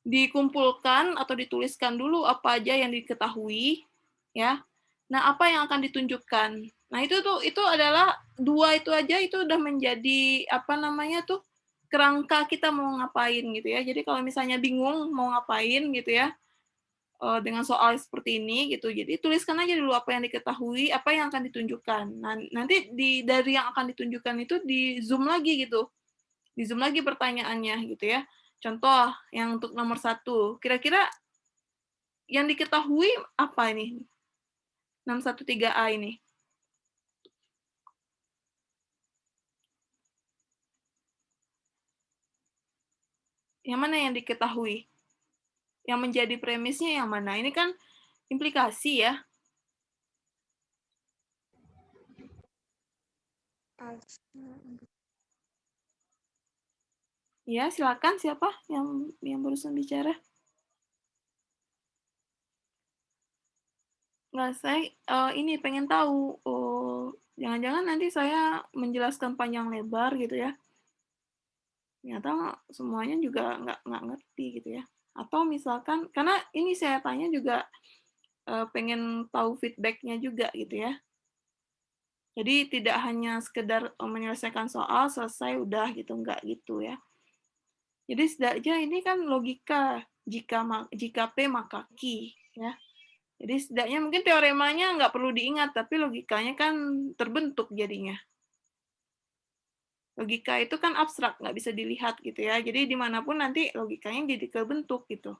dikumpulkan atau dituliskan dulu apa aja yang diketahui, ya. Nah, apa yang akan ditunjukkan? Nah, itu adalah 2 itu aja itu udah menjadi apa namanya tuh, kerangka kita mau ngapain gitu ya. Jadi kalau misalnya bingung mau ngapain gitu ya, dengan soal seperti ini gitu, jadi tuliskan aja dulu apa yang diketahui, apa yang akan ditunjukkan. Nah, nanti dari yang akan ditunjukkan itu di-zoom lagi gitu, di-zoom lagi pertanyaannya gitu ya. Contoh yang untuk nomor 1, kira-kira yang diketahui apa ini? 613A ini. Yang mana yang diketahui? Yang menjadi premisnya yang mana? Ini kan implikasi ya. Ya, silakan siapa yang barusan bicara? Nggak, saya ini pengen tahu. Jangan-jangan nanti saya menjelaskan panjang lebar gitu ya. Ternyata semuanya juga nggak ngerti gitu ya. Atau misalkan, karena ini saya tanya juga pengen tahu feedback-nya juga gitu ya. Jadi tidak hanya sekedar menyelesaikan soal, selesai, udah gitu, nggak gitu ya. Jadi setidaknya ini kan logika, jika P maka Q, ya. Jadi setidaknya mungkin teoremanya nggak perlu diingat, tapi logikanya kan terbentuk jadinya. Logika itu kan abstrak, nggak bisa dilihat gitu ya. Jadi dimanapun nanti logikanya jadi kebentuk gitu.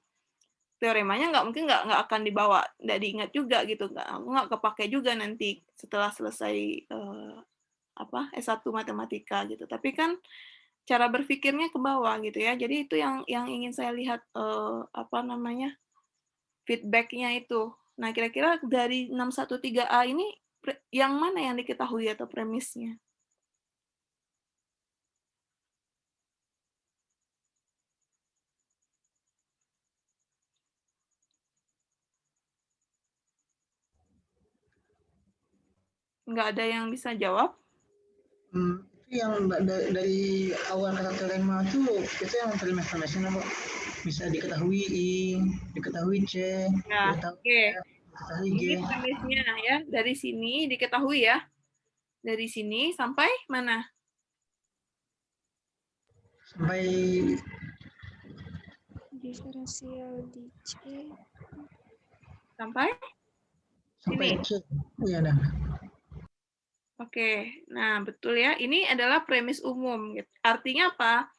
Teoremanya nggak akan dibawa, nggak diingat juga gitu, nggak kepake juga nanti setelah selesai S1 matematika gitu. Tapi kan cara berpikirnya ke bawah gitu ya. Jadi itu yang ingin saya lihat feedback-nya itu. Nah, kira-kira dari 613A ini yang mana yang diketahui atau premisnya? Nggak ada yang bisa jawab? Itu yang dari awal kata teorema itu yang premis-premisnya Bu. Bisa diketahui I, diketahui C, Ya, oke. diketahui G. Ini premisnya ya, dari sini diketahui ya. Dari sini sampai mana? Sampai Diferensial di C. Sampai sampai ini. C. Iya dah. Oke, nah betul ya. Ini adalah premis umum. Artinya apa?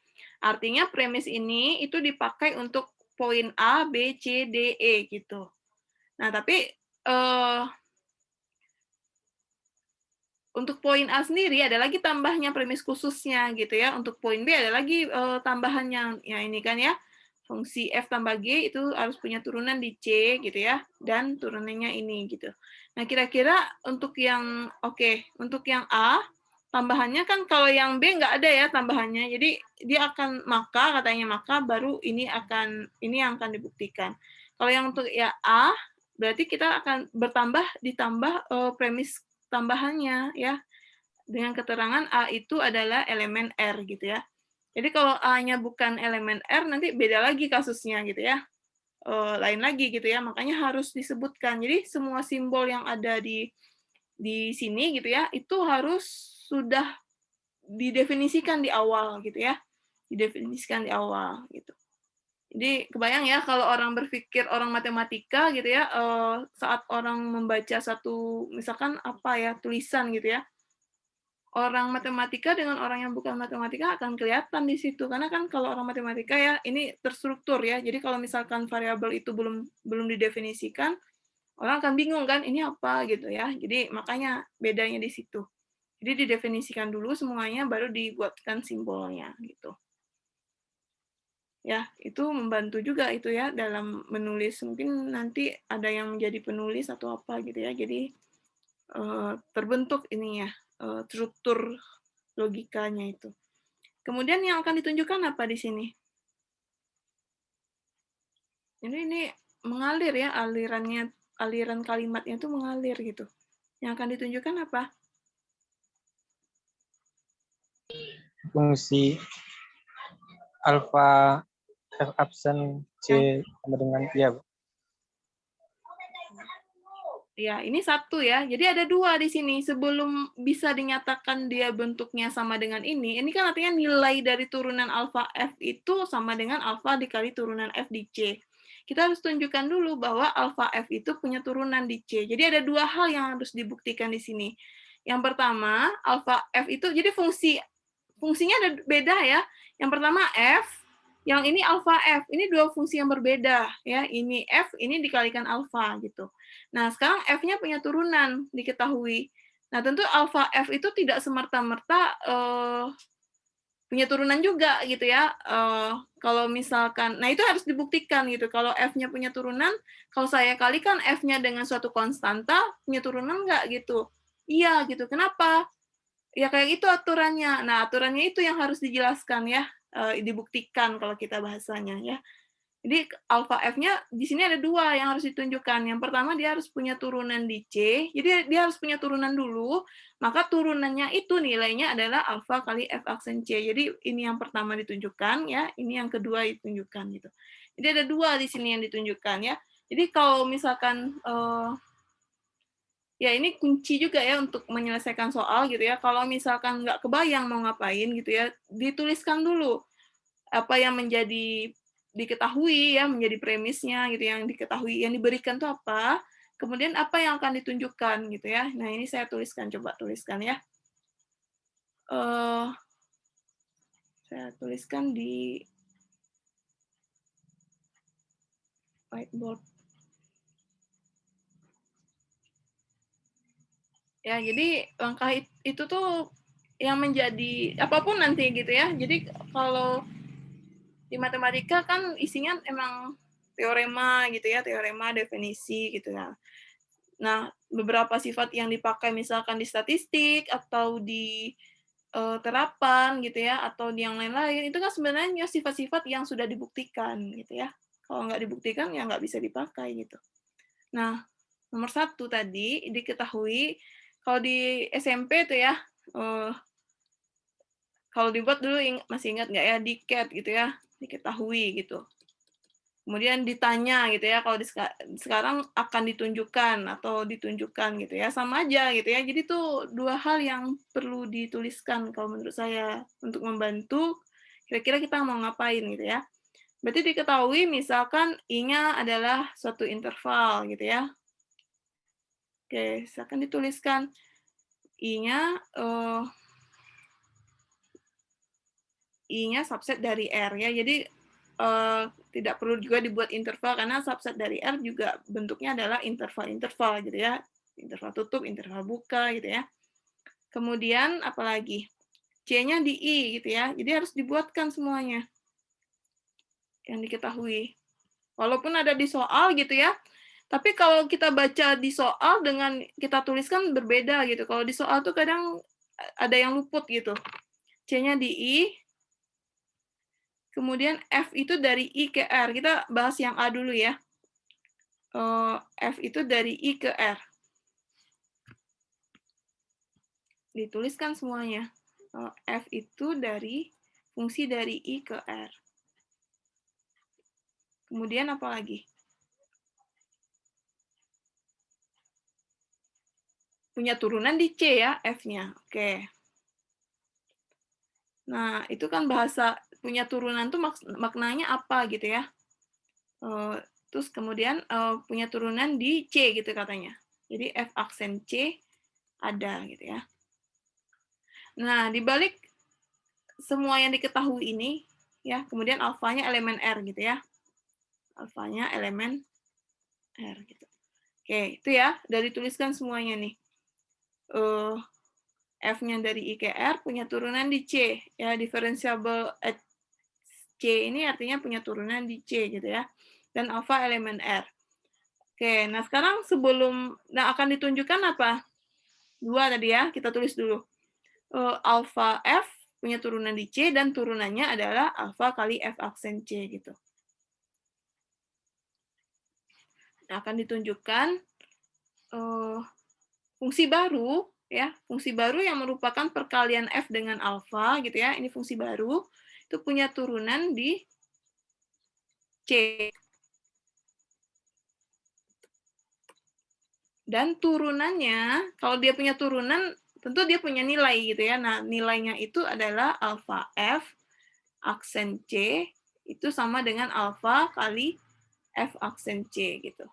Artinya premis ini itu dipakai untuk poin A, B, C, D, E gitu. Nah, tapi untuk poin A sendiri ada lagi tambahnya premis khususnya gitu ya. Untuk poin B ada lagi tambahannya. Ya ini kan ya. Fungsi F tambah G itu harus punya turunan di C gitu ya. Dan turunannya ini gitu. Nah, kira-kira untuk yang untuk yang A tambahannya kan kalau yang B nggak ada ya tambahannya. Jadi dia akan katanya baru ini yang akan dibuktikan. Kalau yang untuk ya A berarti kita akan ditambah premis tambahannya ya dengan keterangan A itu adalah elemen R gitu ya. Jadi kalau A-nya bukan elemen R nanti beda lagi kasusnya gitu ya. Lain lagi gitu ya. Makanya harus disebutkan. Jadi semua simbol yang ada di sini gitu ya, itu harus sudah didefinisikan di awal gitu ya. Didefinisikan di awal gitu. Jadi kebayang ya kalau orang berpikir orang matematika gitu ya, saat orang membaca satu misalkan tulisan gitu ya, orang matematika dengan orang yang bukan matematika akan kelihatan di situ karena kan kalau orang matematika ya ini terstruktur ya. Jadi kalau misalkan variabel itu belum didefinisikan, orang akan bingung kan ini apa gitu ya. Jadi makanya bedanya di situ. Jadi didefinisikan dulu semuanya baru dibuatkan simbolnya gitu. Ya, itu membantu juga itu ya dalam menulis. Mungkin nanti ada yang menjadi penulis atau apa gitu ya. Jadi terbentuk ini ya struktur logikanya itu. Kemudian yang akan ditunjukkan apa di sini? Ini mengalir ya aliran kalimatnya itu mengalir gitu. Yang akan ditunjukkan apa? Fungsi alfa F absen C sama dengan ya, Bu. Ya, ini satu ya. Jadi ada dua di sini. Sebelum bisa dinyatakan dia bentuknya sama dengan ini kan artinya nilai dari turunan alfa F itu sama dengan alfa dikali turunan F di C. Kita harus tunjukkan dulu bahwa alfa F itu punya turunan di C. Jadi ada dua hal yang harus dibuktikan di sini. Yang pertama, alfa F itu, jadi fungsinya ada beda ya. Yang pertama F, yang ini alfa F. Ini dua fungsi yang berbeda ya. Ini F, ini dikalikan alfa gitu. Nah, sekarang F-nya punya turunan, diketahui. Nah, tentu alfa F itu tidak semerta-merta punya turunan juga gitu ya. Kalau misalkan, nah itu harus dibuktikan gitu. Kalau F-nya punya turunan, kalau saya kalikan F-nya dengan suatu konstanta, punya turunan nggak gitu? Iya gitu. Kenapa? Ya kayak itu aturannya. Nah, aturannya itu yang harus dijelaskan ya, dibuktikan kalau kita bahasanya ya. Jadi alfa F-nya di sini ada dua yang harus ditunjukkan. Yang pertama dia harus punya turunan di C, jadi dia harus punya turunan dulu, maka turunannya itu nilainya adalah alfa kali F aksen C. Jadi ini yang pertama ditunjukkan ya, ini yang kedua ditunjukkan gitu. Jadi ada dua di sini yang ditunjukkan ya. Jadi kalau misalkan ya ini kunci juga ya untuk menyelesaikan soal gitu ya. Kalau misalkan nggak kebayang mau ngapain gitu ya, dituliskan dulu apa yang menjadi diketahui ya, menjadi premisnya gitu, yang diketahui, yang diberikan itu apa, kemudian apa yang akan ditunjukkan gitu ya. Nah ini saya tuliskan, coba tuliskan ya. Saya tuliskan di whiteboard. Ya, jadi langkah itu tuh yang menjadi apapun nanti gitu ya. Jadi kalau di matematika kan isinya emang teorema gitu ya, teorema, definisi gitu ya. Nah, beberapa sifat yang dipakai misalkan di statistik atau di terapan gitu ya, atau di yang lain-lain, itu kan sebenarnya sifat-sifat yang sudah dibuktikan gitu ya. Kalau nggak dibuktikan ya nggak bisa dipakai gitu. Nah, nomor satu tadi diketahui kalau di SMP tuh ya, kalau dibuat dulu masih ingat nggak ya, di CAT gitu ya, diketahui gitu. Kemudian ditanya gitu ya, kalau sekarang akan ditunjukkan atau ditunjukkan gitu ya, sama aja gitu ya. Jadi tuh dua hal yang perlu dituliskan kalau menurut saya untuk membantu kira-kira kita mau ngapain gitu ya. Berarti diketahui misalkan I-nya adalah suatu interval gitu ya. Oke, silakan dituliskan I-nya I-nya subset dari R ya. Jadi tidak perlu juga dibuat interval karena subset dari R juga bentuknya adalah interval-interval gitu ya. Interval tutup, interval buka gitu ya. Kemudian apalagi? C-nya di I gitu ya. Jadi harus dibuatkan semuanya yang diketahui. Walaupun ada di soal gitu ya. Tapi kalau kita baca di soal dengan kita tuliskan berbeda gitu. Kalau di soal tuh kadang ada yang luput gitu. C-nya di I, kemudian F itu dari I ke R. Kita bahas yang A dulu ya. F itu dari I ke R. Dituliskan semuanya. F itu dari fungsi dari I ke R. Kemudian apa lagi? Punya turunan di C ya, F-nya. Oke. Nah, itu kan bahasa punya turunan tuh maknanya apa gitu ya. Terus kemudian punya turunan di C gitu katanya. Jadi F aksen C ada gitu ya. Nah, dibalik semua yang diketahui ini, ya, kemudian alfanya elemen R gitu ya. Alfanya elemen R gitu. Oke, itu ya, udah dituliskan semuanya nih. F-nya dari I ke R punya turunan di C, ya, differentiable C ini artinya punya turunan di C gitu ya. Dan alfa elemen R. Oke, nah sekarang akan ditunjukkan apa? Dua tadi ya, kita tulis dulu. Alfa F punya turunan di C dan turunannya adalah alfa kali F aksen C gitu. Nah, akan ditunjukkan fungsi baru ya, fungsi baru yang merupakan perkalian F dengan alfa gitu ya. Ini fungsi baru itu punya turunan di C. Dan turunannya, kalau dia punya turunan, tentu dia punya nilai gitu ya. Nah, nilainya itu adalah alfa F aksen C, itu sama dengan alfa kali F aksen C gitu.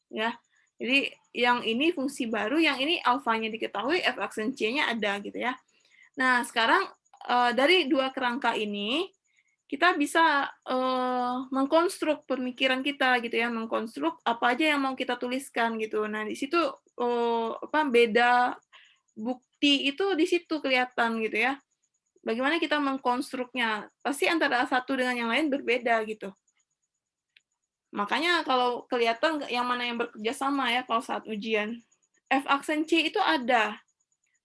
Ya. Jadi yang ini fungsi baru, yang ini alfanya diketahui, F aksen C-nya ada gitu ya. Nah, sekarang dari dua kerangka ini, kita bisa mengkonstruk pemikiran kita gitu ya, mengkonstruk apa aja yang mau kita tuliskan gitu. Nah, di situ beda bukti itu di situ kelihatan gitu ya. Bagaimana kita mengkonstruknya? Pasti antara satu dengan yang lain berbeda gitu. Makanya kalau kelihatan yang mana yang bekerja sama ya kalau saat ujian. F aksen C itu ada.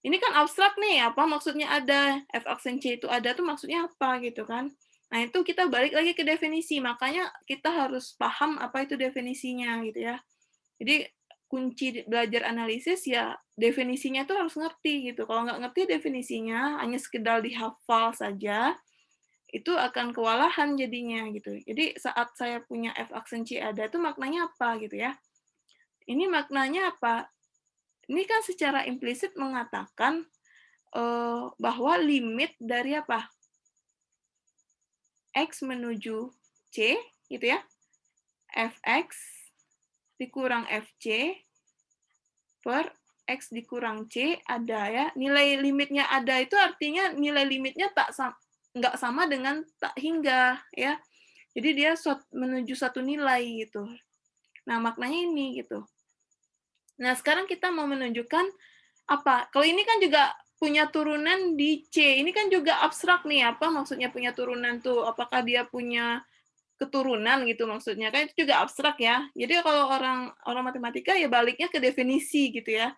Ini kan abstrak nih, apa maksudnya ada? F aksen C itu ada tuh maksudnya apa gitu kan? Nah, itu kita balik lagi ke definisi. Makanya kita harus paham apa itu definisinya gitu ya. Jadi kunci belajar analisis ya definisinya tuh harus ngerti gitu. Kalau nggak ngerti definisinya, hanya sekedar dihafal saja, itu akan kewalahan jadinya gitu. Jadi saat saya punya F aksen C ada tuh maknanya apa gitu ya. Ini maknanya apa? Ini kan secara implisit mengatakan bahwa limit dari apa? X menuju C, gitu ya. Fx dikurang Fc per X dikurang C ada ya. Nilai limitnya ada itu artinya nilai limitnya nggak sama dengan tak hingga ya. Jadi dia menuju satu nilai gitu. Nah, maknanya ini gitu. Nah, sekarang kita mau menunjukkan apa? Kalau ini kan juga punya turunan di C. Ini kan juga abstrak nih, apa maksudnya punya turunan tuh? Apakah dia punya keturunan gitu maksudnya? Kan itu juga abstrak ya. Jadi kalau orang matematika ya baliknya ke definisi gitu ya.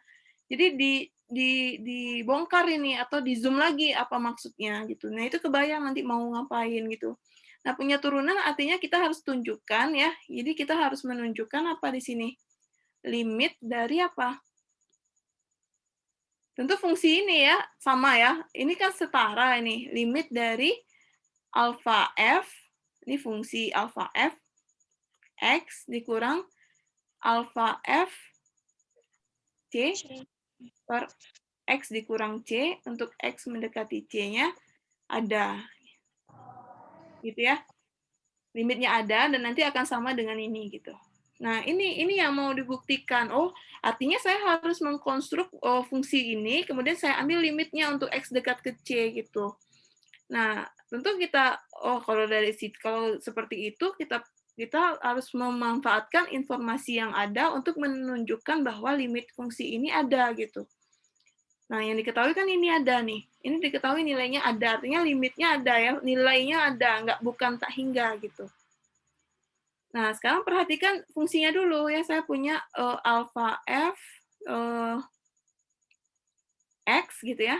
Jadi dibongkar ini atau di zoom lagi apa maksudnya gitu. Nah, itu kebayang nanti mau ngapain gitu. Nah, punya turunan artinya kita harus tunjukkan ya. Jadi kita harus menunjukkan apa di sini? Limit dari apa? Tentu fungsi ini ya, sama ya. Ini kan setara ini, limit dari alfa F, ini fungsi alfa F, X dikurang alfa F C per X dikurang C, untuk X mendekati C-nya ada. Gitu ya. Limitnya ada, dan nanti akan sama dengan ini gitu. Nah, ini yang mau dibuktikan. Oh, artinya saya harus mengkonstruk fungsi ini, kemudian saya ambil limitnya untuk X dekat ke C gitu. Nah, tentu kita, kalau seperti itu, kita harus memanfaatkan informasi yang ada untuk menunjukkan bahwa limit fungsi ini ada gitu. Nah, yang diketahui kan ini ada nih. Ini diketahui nilainya ada, artinya limitnya ada ya, nilainya ada, bukan tak hingga gitu. Nah, sekarang perhatikan fungsinya dulu ya. Saya punya alfa F X gitu ya,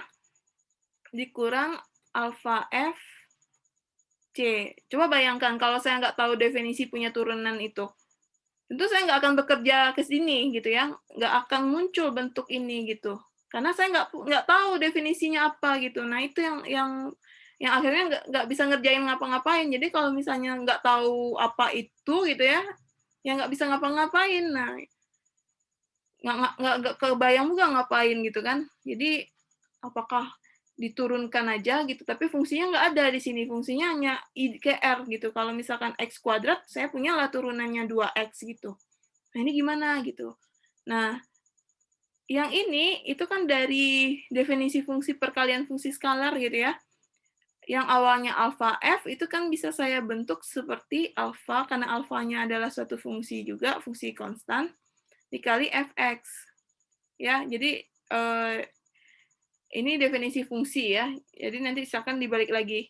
dikurang alfa F C. Coba bayangkan kalau saya nggak tahu definisi punya turunan itu. Tentu saya nggak akan bekerja ke sini gitu ya. Nggak akan muncul bentuk ini gitu. Karena saya nggak tahu definisinya apa gitu. Nah, itu yang akhirnya nggak bisa ngerjain ngapa-ngapain. Jadi kalau misalnya nggak tahu apa itu gitu ya nggak bisa ngapa-ngapain. Nah, nggak kebayang juga ngapain gitu kan. Jadi apakah diturunkan aja gitu, tapi fungsinya nggak ada di sini. Fungsinya hanya I ke R gitu. Kalau misalkan X kuadrat, saya punya lah turunannya 2X gitu. Nah, ini gimana gitu. Nah, yang ini itu kan dari definisi fungsi perkalian fungsi skalar gitu ya. Yang awalnya alfa F itu kan bisa saya bentuk seperti alfa, karena alfanya adalah suatu fungsi juga, fungsi konstan, dikali Fx. Ya, jadi ini definisi fungsi ya. Jadi nanti silakan dibalik lagi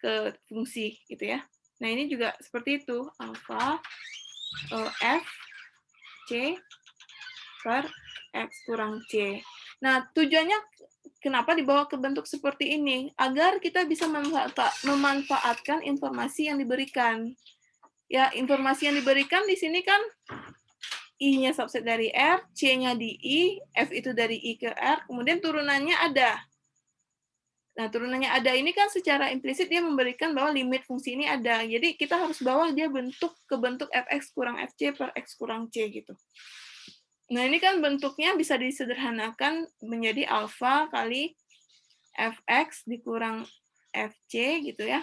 ke fungsi gitu ya. Nah, ini juga seperti itu, alfa F C per X kurang C. Nah, tujuannya kenapa dibawa ke bentuk seperti ini? Agar kita bisa memanfaatkan informasi yang diberikan. Ya, informasi yang diberikan di sini kan I-nya subset dari R, C-nya di I, F itu dari I ke R, kemudian turunannya ada. Nah, turunannya ada ini kan secara implisit dia memberikan bahwa limit fungsi ini ada. Jadi kita harus bawa dia ke bentuk fx kurang fc per x kurang c gitu. Nah, ini kan bentuknya bisa disederhanakan menjadi alfa kali fx dikurang fc gitu ya,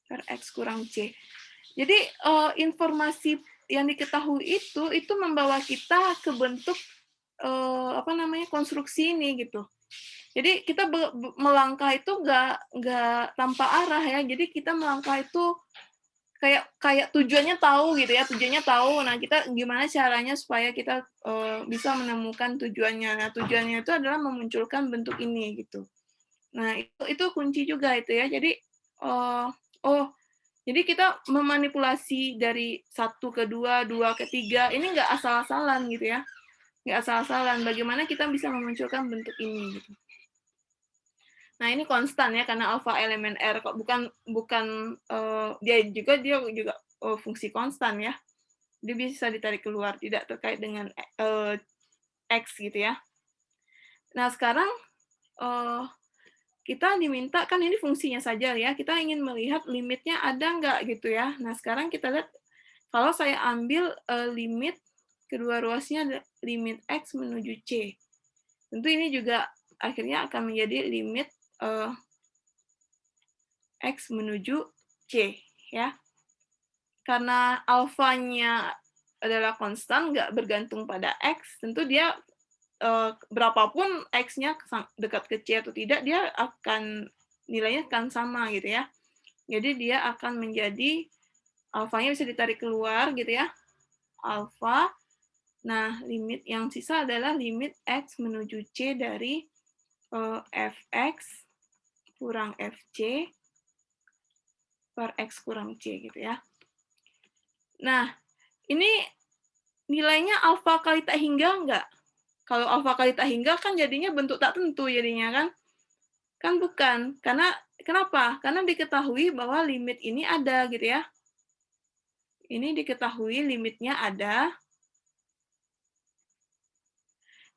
per x kurang c. Jadi informasi yang diketahui itu membawa kita ke bentuk konstruksi ini gitu. Jadi kita melangkah itu nggak tanpa arah ya. Jadi kita melangkah itu kayak tujuannya tahu gitu ya, tujuannya tahu. Nah, kita gimana caranya supaya kita bisa menemukan tujuannya. Nah, tujuannya itu adalah memunculkan bentuk ini gitu. Nah, itu kunci juga itu ya. Jadi jadi kita memanipulasi dari 1 ke 2, 2 ke 3, ini nggak asal-asalan gitu ya. Nggak asal-asalan. Bagaimana kita bisa memunculkan bentuk ini gitu. Nah, ini konstan ya karena alfa elemen R, bukan dia juga fungsi konstan ya. Dia bisa ditarik keluar, tidak terkait dengan X gitu ya. Nah, sekarang kita diminta, kan ini fungsinya saja ya, kita ingin melihat limitnya ada nggak gitu ya. Nah, sekarang kita lihat, kalau saya ambil limit kedua ruasnya limit X menuju C. Tentu ini juga akhirnya akan menjadi limit X menuju C, ya. Karena alfanya adalah konstan, nggak bergantung pada X, tentu dia berapapun X-nya dekat ke C atau tidak, dia nilainya akan sama gitu ya. Jadi dia akan menjadi, alfanya bisa ditarik keluar gitu ya, alfa. Nah, limit yang sisa adalah limit X menuju C dari fx kurang fc per X kurang C gitu ya. Nah, ini nilainya alfa kali tak hingga enggak? Kalau alfa kali tak hingga kan jadinya bentuk tak tentu jadinya kan? Kan bukan. Karena kenapa? Karena diketahui bahwa limit ini ada gitu ya. Ini diketahui limitnya ada.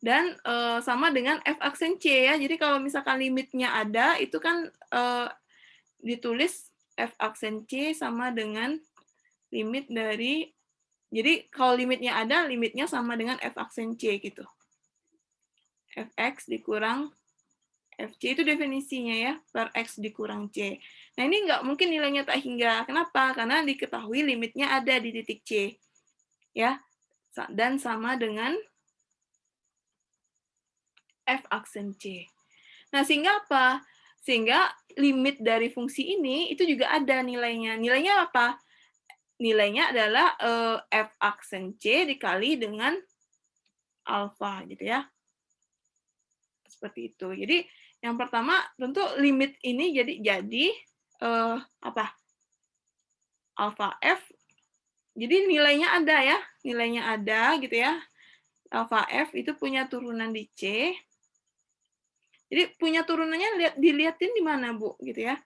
Dan sama dengan f aksen C ya. Jadi kalau misalkan limitnya ada, itu kan ditulis f aksen C sama dengan limit dari, jadi kalau limitnya ada, limitnya sama dengan f aksen C gitu. Fx dikurang fc itu definisinya ya, per x dikurang c. Nah, ini nggak mungkin nilainya tak hingga. Kenapa? Karena diketahui limitnya ada di titik C. Ya, dan sama dengan f aksen C. Nah, sehingga apa? Sehingga limit dari fungsi ini itu juga ada nilainya. Nilainya apa? Nilainya adalah f aksen C dikali dengan alfa gitu ya. Seperti itu. Jadi yang pertama tentu limit ini jadi apa? Alfa f. Jadi nilainya ada ya, nilainya ada gitu ya. Alfa f itu punya turunan di C. Jadi punya turunannya dilihatin di mana, Bu, gitu ya.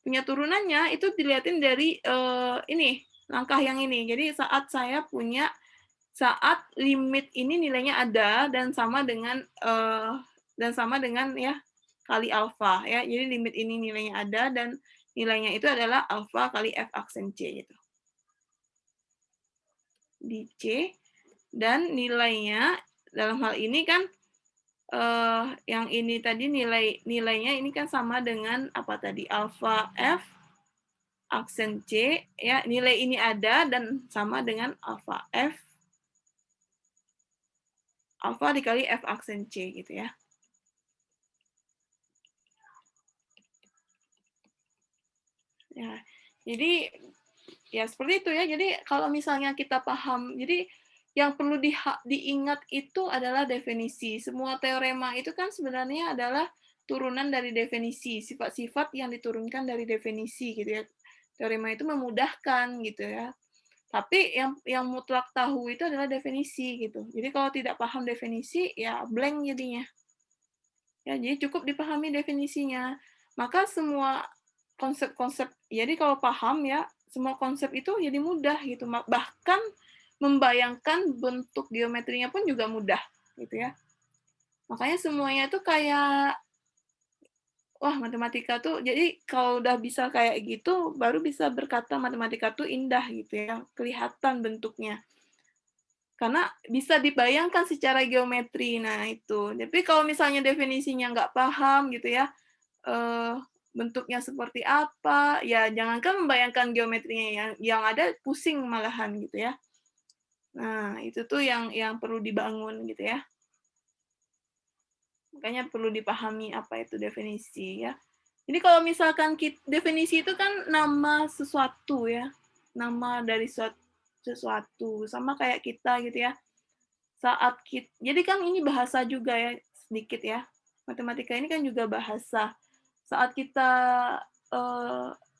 Punya turunannya itu dilihatin dari ini, langkah yang ini. Jadi saat limit ini nilainya ada dan sama dengan ya kali alfa ya. Jadi limit ini nilainya ada dan nilainya itu adalah alfa kali f aksen C gitu. Di C, dan nilainya dalam hal ini kan yang ini tadi nilainya ini kan sama dengan apa tadi, alfa f aksen C ya, nilai ini ada dan sama dengan alfa f alfa dikali f aksen C gitu ya. Ya, jadi ya seperti itu ya. Jadi kalau misalnya kita paham, jadi yang perlu diingat itu adalah definisi. Semua teorema itu kan sebenarnya adalah turunan dari definisi, sifat-sifat yang diturunkan dari definisi gitu ya. Teorema itu memudahkan gitu ya. Tapi yang mutlak tahu itu adalah definisi gitu. Jadi kalau tidak paham definisi ya blank jadinya. Ya, jadi cukup dipahami definisinya. Maka semua konsep-konsep, jadi kalau paham ya, semua konsep itu jadi mudah gitu. Bahkan membayangkan bentuk geometrinya pun juga mudah gitu ya. Makanya semuanya itu kayak wah matematika tuh, jadi kalau udah bisa kayak gitu, baru bisa berkata matematika tuh indah gitu ya, kelihatan bentuknya. Karena bisa dibayangkan secara geometri, nah itu. Tapi kalau misalnya definisinya nggak paham gitu ya, bentuknya seperti apa, ya jangankan membayangkan geometrinya, yang ada pusing malahan gitu ya. Nah, itu tuh yang perlu dibangun gitu ya. Makanya perlu dipahami apa itu definisi ya. Jadi kalau misalkan definisi itu kan nama sesuatu ya, nama dari sesuatu, sama kayak kita gitu ya. Jadi kan ini bahasa juga ya, sedikit ya. Matematika ini kan juga bahasa. Saat kita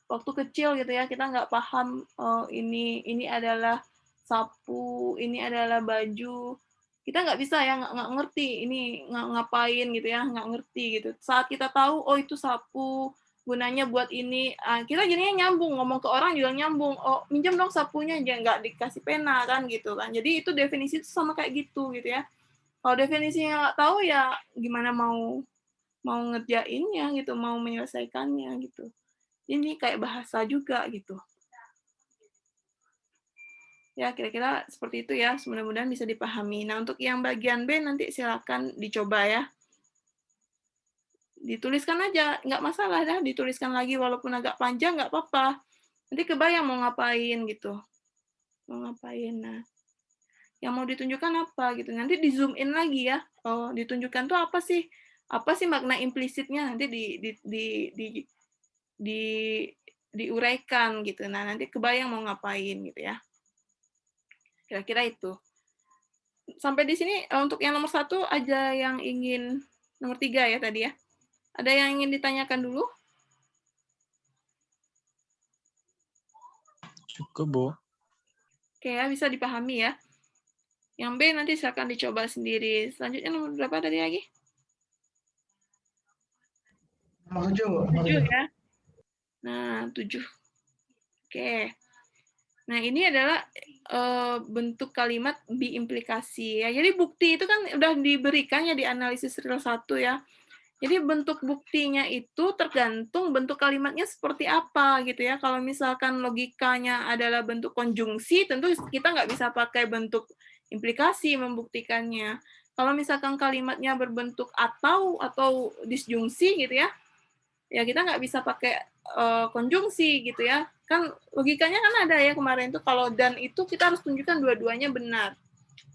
waktu kecil gitu ya, kita nggak paham ini adalah sapu, ini adalah baju. Kita nggak bisa ya, nggak ngerti ini ngapain gitu ya, nggak ngerti gitu. Saat kita tahu, oh itu sapu, gunanya buat ini, kita jadinya nyambung, ngomong ke orang juga nyambung, oh minjem dong sapunya, jangan nggak dikasih pena kan gitu kan. Jadi itu definisi itu sama kayak gitu ya. Kalau definisinya nggak tahu ya gimana mau ngerjainnya gitu, mau menyelesaikannya gitu. Ini kayak bahasa juga gitu. Ya, kira-kira seperti itu ya. Mudah-mudahan bisa dipahami. Nah, untuk yang bagian B nanti silakan dicoba ya. Dituliskan aja, nggak masalah dah, dituliskan lagi walaupun agak panjang nggak apa-apa. Nanti kebayang mau ngapain gitu. Mau ngapain. Nah, yang mau ditunjukkan apa gitu. Nanti di zoom in lagi ya. Oh, ditunjukkan tuh apa sih? Apa sih makna implisitnya? Nanti diuraikan gitu. Nah, nanti kebayang mau ngapain gitu ya. Kira-kira itu. Sampai di sini untuk yang nomor 1 ada yang ingin, nomor 3 ya tadi ya. Ada yang ingin ditanyakan dulu? Cukup, Bu. Oke ya, bisa dipahami ya. Yang B nanti silakan dicoba sendiri. Selanjutnya nomor berapa tadi lagi? Nomor 7, Bu. 7 ya. Nah, 7. Oke. Nah, ini adalah bentuk kalimat biimplikasi ya. Jadi bukti itu kan udah diberikan ya di analisis real 1 ya. Jadi bentuk buktinya itu tergantung bentuk kalimatnya seperti apa gitu ya. Kalau misalkan logikanya adalah bentuk konjungsi, tentu kita nggak bisa pakai bentuk implikasi membuktikannya. Kalau misalkan kalimatnya berbentuk atau disjungsi gitu ya, ya kita nggak bisa pakai konjungsi gitu ya. Kan logikanya kan ada ya kemarin itu, kalau dan itu kita harus tunjukkan dua-duanya benar.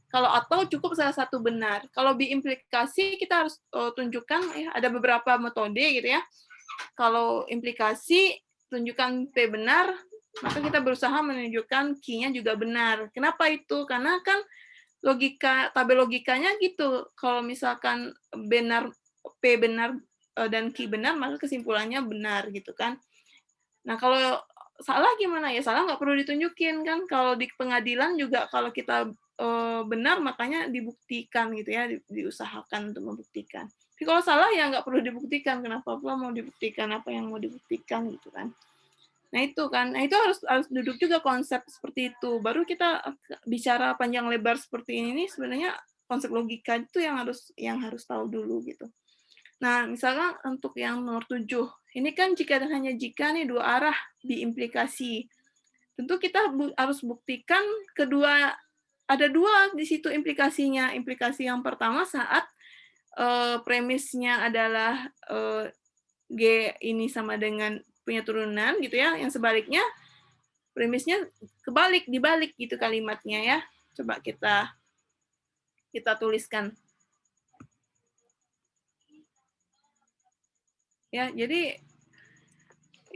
Kalau atau cukup salah satu benar. Kalau biimplikasi kita harus tunjukkan ya, ada beberapa metode gitu ya. Kalau implikasi tunjukkan P benar, maka kita berusaha menunjukkan Q-nya juga benar. Kenapa itu? Karena kan tabel logikanya gitu. Kalau misalkan P benar dan Q benar, maka kesimpulannya benar gitu kan. Nah, kalau salah gimana ya? Salah nggak perlu ditunjukin kan. Kalau di pengadilan juga kalau kita benar, makanya dibuktikan gitu ya, diusahakan untuk membuktikan. Tapi kalau salah ya nggak perlu dibuktikan. Kenapa pula mau dibuktikan apa yang mau dibuktikan gitu kan? Nah itu kan, nah itu harus duduk juga konsep seperti itu. Baru kita bicara panjang lebar seperti ini sebenarnya konsep logika itu yang harus tahu dulu gitu. Nah, misalkan untuk yang nomor 7, ini kan jika dan hanya jika nih dua arah diimplikasi. Tentu kita harus buktikan ada dua di situ implikasinya. Implikasi yang pertama saat premisnya adalah G ini sama dengan punya turunan gitu ya. Yang sebaliknya premisnya dibalik gitu kalimatnya ya. Coba kita tuliskan. Ya, jadi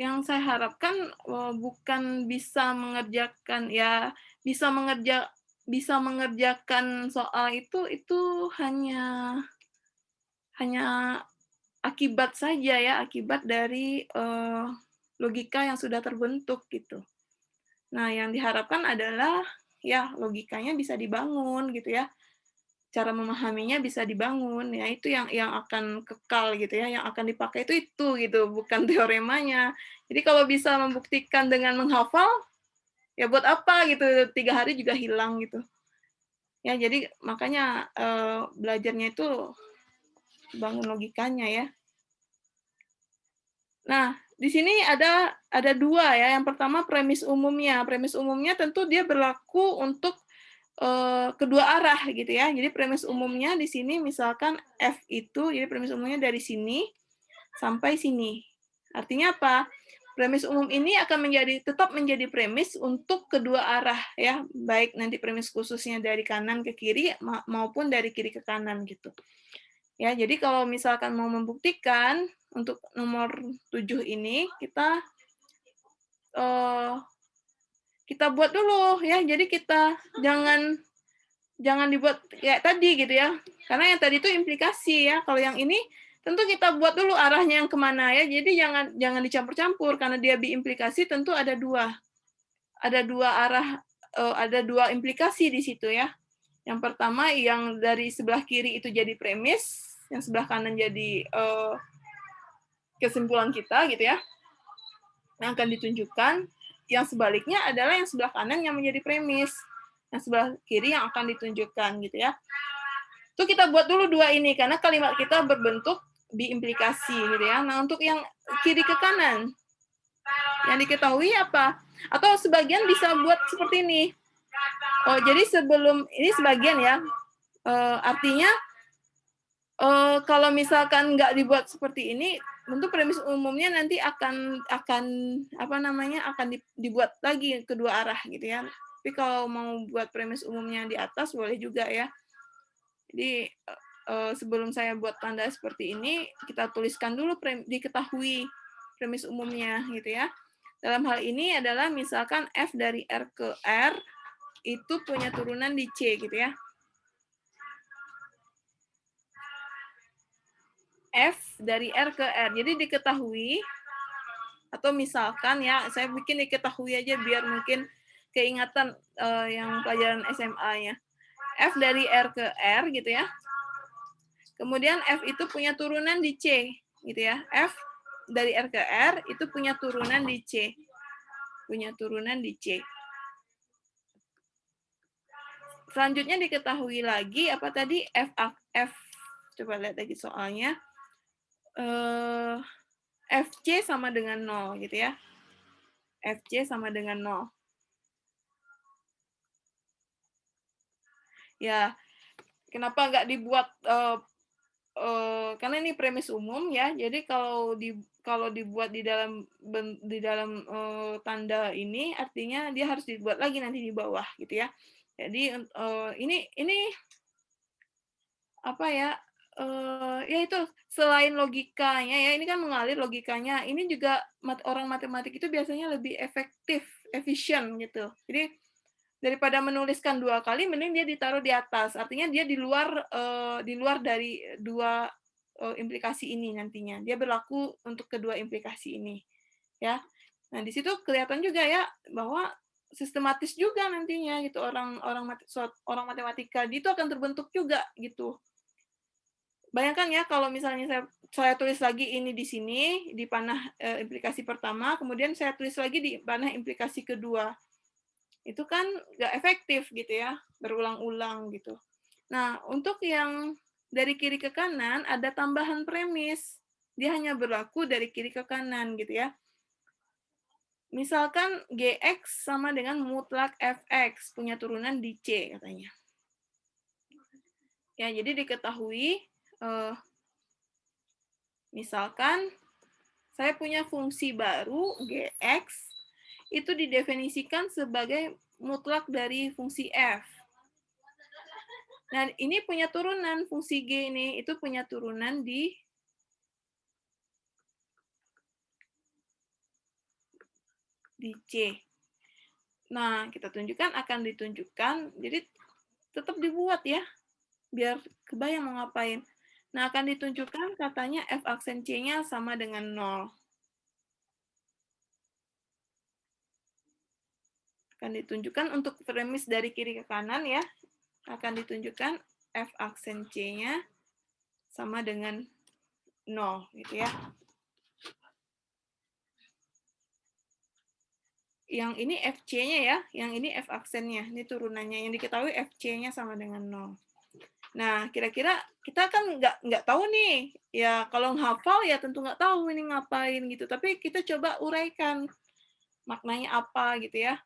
yang saya harapkan bukan bisa mengerjakan ya, bisa mengerjakan soal itu hanya akibat saja ya, akibat dari logika yang sudah terbentuk gitu. Nah, yang diharapkan adalah ya logikanya bisa dibangun gitu ya. Cara memahaminya bisa dibangun, ya itu yang akan kekal gitu ya, yang akan dipakai itu gitu, bukan teoremanya. Jadi kalau bisa membuktikan dengan menghafal, ya buat apa gitu, 3 hari juga hilang gitu. Ya jadi makanya belajarnya itu bangun logikanya ya. Nah, di sini ada dua ya. Yang pertama premis umumnya. Premis umumnya tentu dia berlaku untuk kedua arah gitu ya. Jadi premis umumnya di sini misalkan F itu, jadi premis umumnya dari sini sampai sini. Artinya apa? Premis umum ini akan tetap menjadi premis untuk kedua arah ya, baik nanti premis khususnya dari kanan ke kiri maupun dari kiri ke kanan gitu. Ya, jadi kalau misalkan mau membuktikan untuk nomor 7 ini kita buat dulu ya. Jadi kita jangan dibuat kayak tadi gitu ya. Karena yang tadi itu implikasi ya. Kalau yang ini tentu kita buat dulu arahnya yang kemana ya. Jadi jangan dicampur-campur karena dia biimplikasi tentu ada dua arah, ada dua implikasi di situ ya. Yang pertama yang dari sebelah kiri itu jadi premis, yang sebelah kanan jadi kesimpulan kita gitu ya. Yang akan ditunjukkan. Yang sebaliknya adalah yang sebelah kanan yang menjadi premis, yang sebelah kiri yang akan ditunjukkan gitu ya. Itu kita buat dulu dua ini karena kalimat kita berbentuk biimplikasi gitu ya. Nah, untuk yang kiri ke kanan yang diketahui apa? Atau sebagian bisa buat seperti ini. Oh, jadi sebelum ini sebagian ya. Artinya kalau misalkan nggak dibuat seperti ini, tentu premis umumnya nanti akan apa namanya akan dibuat lagi kedua arah gitu ya. Tapi kalau mau buat premis umumnya di atas boleh juga ya. Jadi sebelum saya buat tanda seperti ini, kita tuliskan dulu diketahui premis umumnya gitu ya. Dalam hal ini adalah misalkan F dari R ke R itu punya turunan di C gitu ya. F dari R ke R. Jadi diketahui, atau misalkan ya, saya bikin diketahui aja biar mungkin keingatan yang pelajaran SMA-nya. F dari R ke R gitu ya. Kemudian F itu punya turunan di C, gitu ya. F dari R ke R itu punya turunan di C. Punya turunan di C. Selanjutnya diketahui lagi apa tadi F coba lihat lagi soalnya. FC sama dengan 0 gitu ya. FC sama dengan 0. Ya, kenapa nggak dibuat karena ini premis umum ya. Jadi kalau dibuat di dalam tanda ini artinya dia harus dibuat lagi nanti di bawah gitu ya. Jadi ini apa ya? Ya itu selain logikanya ya, ini kan mengalir logikanya. Ini juga orang matematik itu biasanya lebih efektif, efisien gitu. Jadi daripada menuliskan 2 kali, mending dia ditaruh di atas. Artinya dia di luar dari 2 implikasi ini nantinya. Dia berlaku untuk kedua implikasi ini, ya. Nah, di situ kelihatan juga ya bahwa sistematis juga nantinya gitu orang matematika itu akan terbentuk juga gitu. Bayangkan ya kalau misalnya saya tulis lagi ini di sini di panah implikasi pertama, kemudian saya tulis lagi di panah implikasi kedua. Itu kan nggak efektif gitu ya, berulang-ulang gitu. Nah, untuk yang dari kiri ke kanan ada tambahan premis. Dia hanya berlaku dari kiri ke kanan gitu ya. Misalkan GX sama dengan mutlak FX, punya turunan di C katanya. Ya, jadi diketahui misalkan saya punya fungsi baru GX itu didefinisikan sebagai mutlak dari fungsi F. Nah, ini punya turunan fungsi G ini, itu punya turunan di C. Nah, kita tunjukkan akan ditunjukkan, jadi tetap dibuat ya, biar kebayang mau ngapain. Nah, akan ditunjukkan katanya F aksen C-nya sama dengan 0. Akan ditunjukkan untuk premis dari kiri ke kanan ya, akan ditunjukkan F aksen C-nya sama dengan 0 gitu ya. Yang ini FC-nya ya, yang ini F aksennya, ini turunannya. Yang diketahui FC-nya sama dengan 0. Nah, kira-kira kita kan nggak tahu nih, ya kalau hafal ya tentu nggak tahu ini ngapain gitu, tapi kita coba uraikan maknanya apa gitu ya.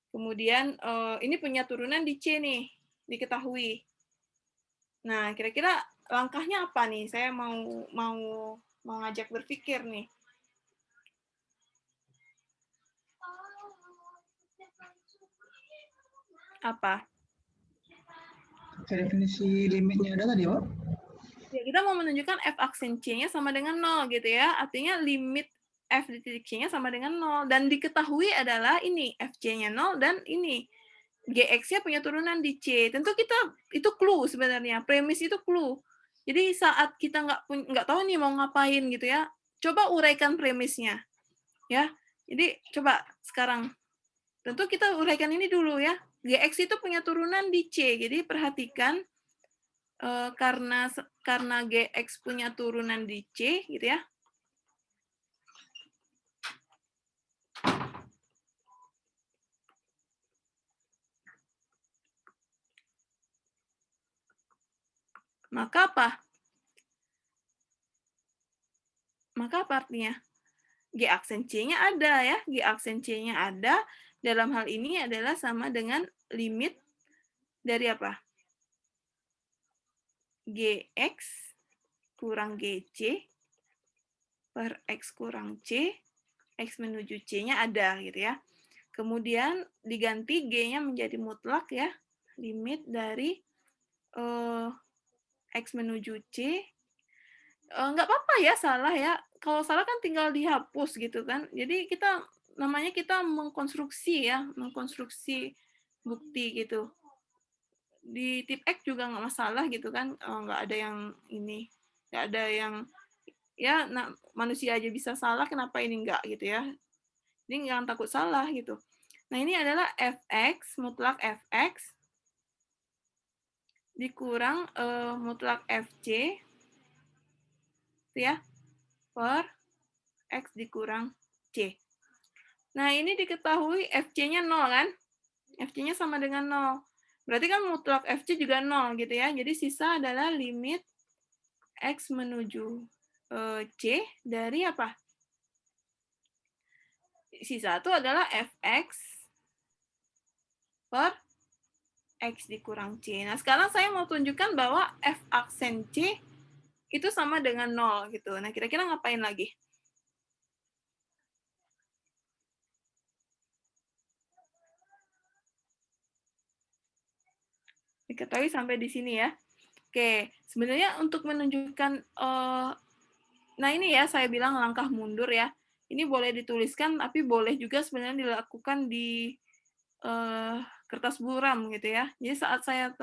Kemudian ini punya turunan di C nih, diketahui. Nah, kira-kira langkahnya apa nih? Saya mau ngajak berpikir nih. Apa? Definisi limitnya ada tadi, Pak? Ya, kita mau menunjukkan f aksen C-nya sama dengan 0 gitu ya. Artinya limit f di titik C-nya sama dengan 0. Dan diketahui adalah ini, fc-nya 0 dan ini, gx-nya punya turunan di C. Tentu kita, itu clue sebenarnya. Premis itu clue. Jadi saat kita nggak tahu nih mau ngapain gitu ya, coba uraikan premisnya. Ya, jadi coba sekarang. Tentu kita uraikan ini dulu ya. Gx itu punya turunan di C. Jadi perhatikan, karena Gx punya turunan di C gitu ya. Maka apa? Maka apa artinya? G aksen C-nya ada ya. G aksen C-nya ada. Dalam hal ini adalah sama dengan limit dari apa? Gx kurang Gc per X kurang C, X menuju C-nya ada gitu ya. Kemudian diganti G-nya menjadi mutlak ya. Limit dari X menuju C. Nggak apa-apa ya salah ya. Kalau salah kan tinggal dihapus gitu kan. Jadi kita mengkonstruksi ya, mengkonstruksi bukti gitu. Di tip X juga nggak masalah gitu kan. Nggak ada yang ini, nggak ada yang ya manusia aja bisa salah, kenapa ini enggak gitu ya. Jadi jangan takut salah gitu. Nah, ini adalah fx, mutlak fx dikurang mutlak fc ya, per x dikurang c. Nah, ini diketahui fc-nya 0 kan? Fc-nya sama dengan 0. Berarti kan mutlak fc juga 0 gitu ya. Jadi sisa adalah limit x menuju c dari apa? Sisa itu adalah fx per x dikurang c. Nah, sekarang saya mau tunjukkan bahwa f aksen c itu sama dengan 0 gitu. Nah, kira-kira ngapain lagi? Diketahui sampai di sini ya. Oke, sebenarnya untuk menunjukkan, nah ini ya saya bilang langkah mundur ya. Ini boleh dituliskan, tapi boleh juga sebenarnya dilakukan di kertas buram gitu ya. Jadi saat saya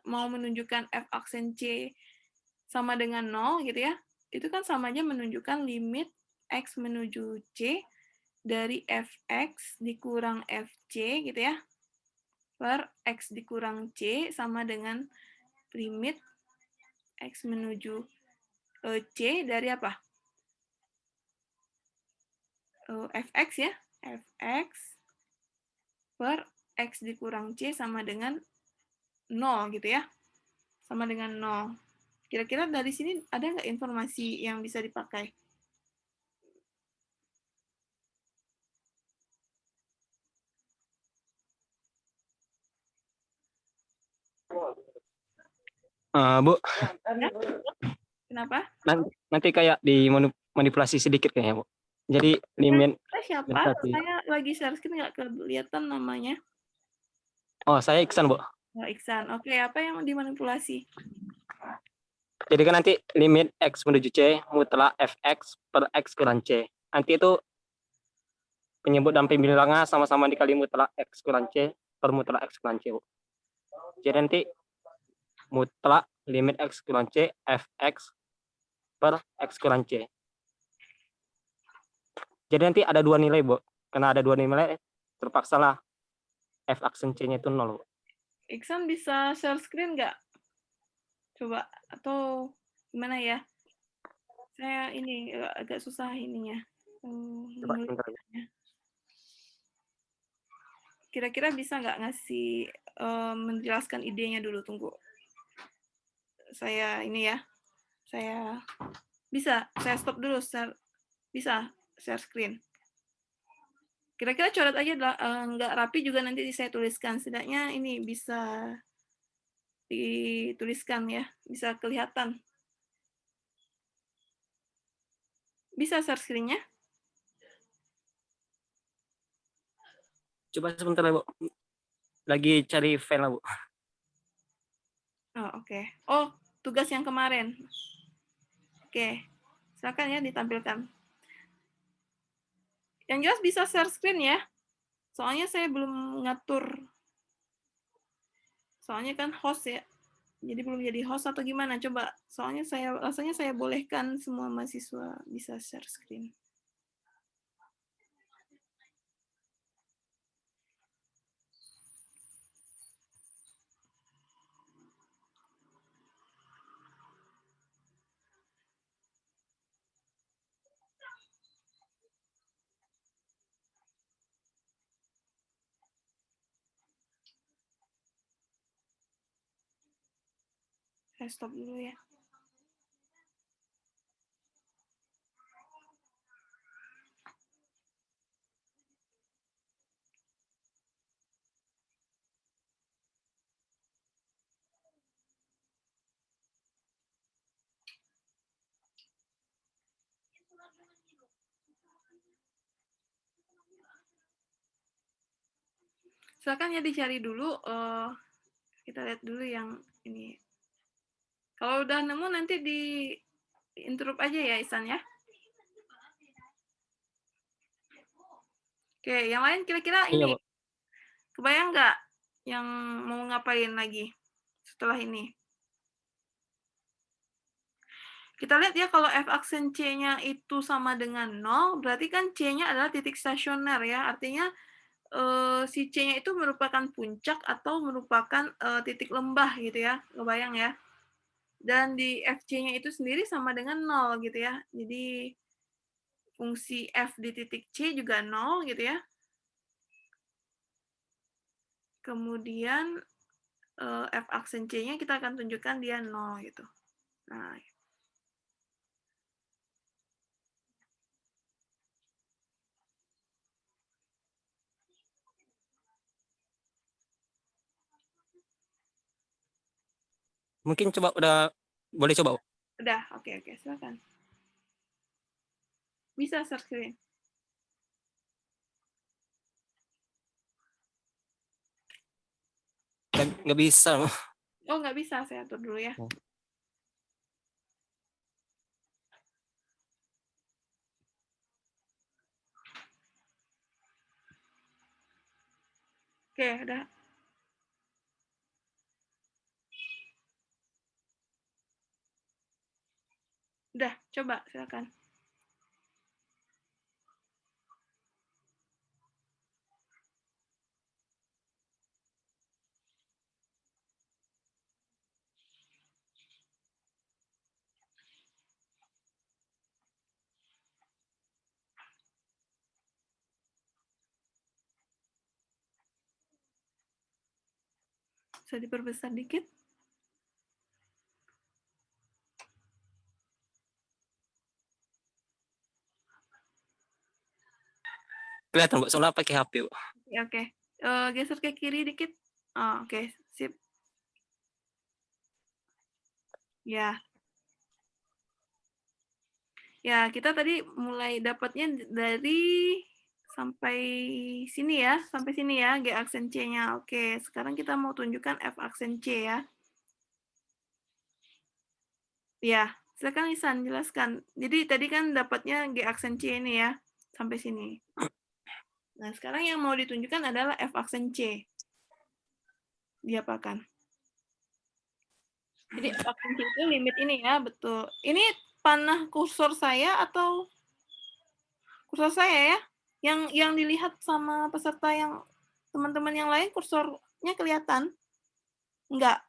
mau menunjukkan f aksen c sama dengan 0 gitu ya, itu kan sama aja menunjukkan limit x menuju c dari fx dikurang fc gitu ya, per x dikurang c sama dengan limit x menuju c dari apa? Fx ya, fx per x dikurang c sama dengan 0 gitu ya, sama dengan 0. Kira-kira dari sini ada nggak informasi yang bisa dipakai? Bu, Ya? Kenapa? nanti kayak dimanipulasi sedikit kayaknya, Bu. Jadi limit Siapa? berarti. Saya lagi share screen nggak kelihatan namanya. Oh, saya Iksan, Bu. Oh, Iksan. Oke, apa yang dimanipulasi? Jadi kan nanti limit x menuju c mutlak fx per x kurang c. Nanti itu penyebut dan pembilangnya sama-sama dikali mutlak x kurang c per mutlak x kurang c, Bu. Jadi nanti mutlak limit x kurang c fx per x kurang c. Jadi nanti ada dua nilai, Bu. Karena ada dua nilai, terpaksa lah f aksen c-nya itu 0, Bu. Iksan bisa share screen nggak? Coba, atau gimana ya? Saya ini agak susah ininya. Coba sebentar. Kira-kira bisa nggak ngasih menjelaskan idenya dulu? Tunggu. saya ini ya. Saya bisa, saya stop dulu, bisa share screen. Kira-kira coret aja, nggak rapi juga nanti saya tuliskan. Setidaknya ini bisa dituliskan ya, bisa kelihatan. Bisa share screen-nya? Coba sebentar ya, Bu. Lagi cari file lah, Bu. Oh, oke. Oh, tugas yang kemarin. Oke, silakan ya ditampilkan. Yang jelas bisa share screen ya. Soalnya saya belum ngatur. Soalnya kan host ya. Jadi belum jadi host atau gimana? Coba. Soalnya rasanya saya bolehkan semua mahasiswa bisa share screen. Saya stop dulu ya. Silakan ya dicari dulu. Kita lihat dulu yang ini. Kalau udah nemu nanti di interrupt aja ya Isan ya. Oke, yang lain kira-kira Iya, ini. Bu. Kebayang nggak yang mau ngapain lagi setelah ini? Kita lihat ya, kalau f aksen C-nya itu sama dengan 0, berarti kan C-nya adalah titik stasioner ya. Artinya si C-nya itu merupakan puncak atau merupakan titik lembah gitu ya. Kebayang ya. Dan di FC-nya itu sendiri sama dengan 0 gitu ya. Jadi fungsi F di titik C juga 0 gitu ya. Kemudian F aksen C-nya kita akan tunjukkan dia 0 gitu. Nah, Mungkin coba udah boleh coba, Bu. udah, oke, silakan. Bisa share screen. Nggak bisa, Bu. Oh, nggak bisa, saya atur dulu ya. Oke, udah. Udah, coba silakan. Bisa diperbesar dikit. Kelihatan, Bu. Soalnya pakai HP, Bu. Oke. Geser ke kiri dikit. Oh, oke, sip. Ya. Ya, kita tadi mulai dapatnya dari sampai sini ya, G aksen C-nya. Oke, sekarang kita mau tunjukkan F aksen C ya. Ya, silakan Isan jelaskan. Jadi tadi kan dapatnya G aksen C ini ya, sampai sini. Nah, sekarang yang mau ditunjukkan adalah F aksen C. Diapakan? Jadi F aksen C itu limit ini ya, betul. Ini panah kursor saya atau kursor saya ya? Yang dilihat sama peserta yang teman-teman yang lain kursornya kelihatan? Enggak.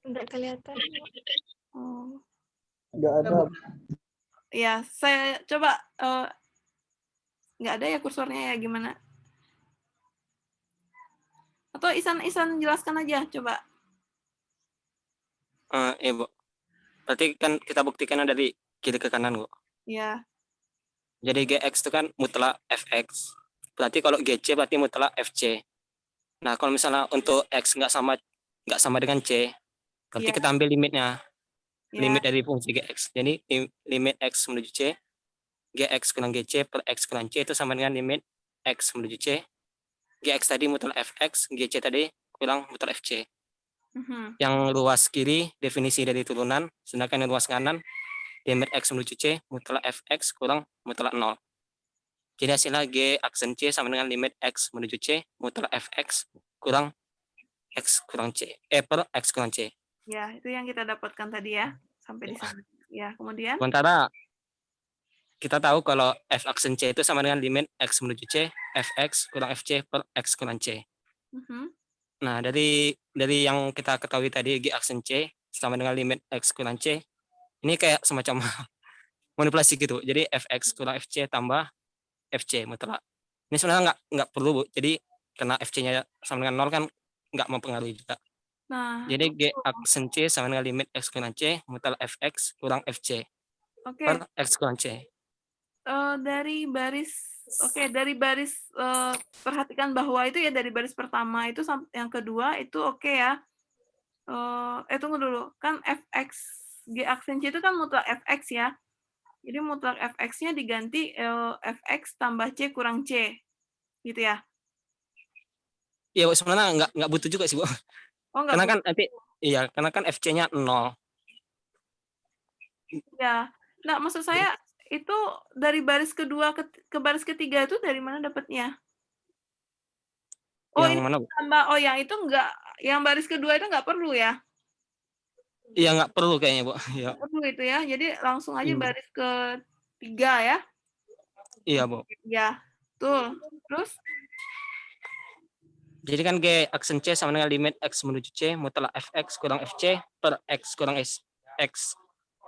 Enggak kelihatan. Oh. Nggak ada. Ya, saya coba nggak ada ya kursornya ya, gimana? Atau Isan jelaskan aja coba. Bu. Berarti kan kita buktikan dari kiri ke kanan, Bu. Ya. Jadi GX itu kan mutlak FX. Berarti kalau GC berarti mutlak FC. Nah, kalau misalnya untuk X nggak sama dengan C, berarti Iya. kita ambil limitnya. Ya. Limit dari fungsi GX. Jadi limit X menuju C, GX kurang GC per X kurang C itu sama dengan limit X menuju C. GX tadi mutlak FX, GC tadi kurang mutlak FC. Yang luas kiri definisi dari turunan, sedangkan yang luas kanan limit X menuju C mutlak FX kurang mutlak 0. Jadi hasilnya G aksen C sama dengan limit X menuju C mutlak FX kurang X kurang C. Per X kurang C. Ya, itu yang kita dapatkan tadi ya. Sampai di sana. Ya, kemudian? Sementara kita tahu kalau F aksen C itu sama dengan limit X menuju C, Fx kurang Fc per X kurang C. Nah, dari yang kita ketahui tadi G aksen C sama dengan limit X kurang C, ini kayak semacam manipulasi gitu. Jadi Fx kurang Fc tambah Fc mutlak. Ini sebenarnya nggak perlu, Bu. Jadi karena Fc-nya sama dengan 0 kan nggak mempengaruhi juga. Nah, jadi G aksen C sama dengan limit X kurang C mutlak Fx kurang Fc per X kurang C. Dari baris perhatikan bahwa itu ya dari baris pertama itu sampai yang kedua itu oke ya. Tunggu dulu. Kan Fx G aksen C itu kan mutlak Fx ya. Jadi mutlak Fx-nya diganti Fx tambah C kurang C. Gitu ya. Iya, sebenarnya nggak butuh juga sih, Bu. Oh, nggak Karena butuh. kan nanti karena kan FC-nya 0. Ya. Nah, maksud saya itu dari baris kedua ke baris ketiga itu dari mana dapatnya? Oh, Yang ini mana, Bu? tambah. Oh, yang itu enggak, yang baris kedua itu enggak perlu ya? Iya, nggak perlu kayaknya, Bu. Iya. Nggak perlu itu ya. Jadi langsung aja Iya. baris ketiga ya. Iya, Bu. Ya, betul. Terus? Jadi kan G aksen C sama dengan limit X menuju C mutlak Fx kurang Fc per X kurang X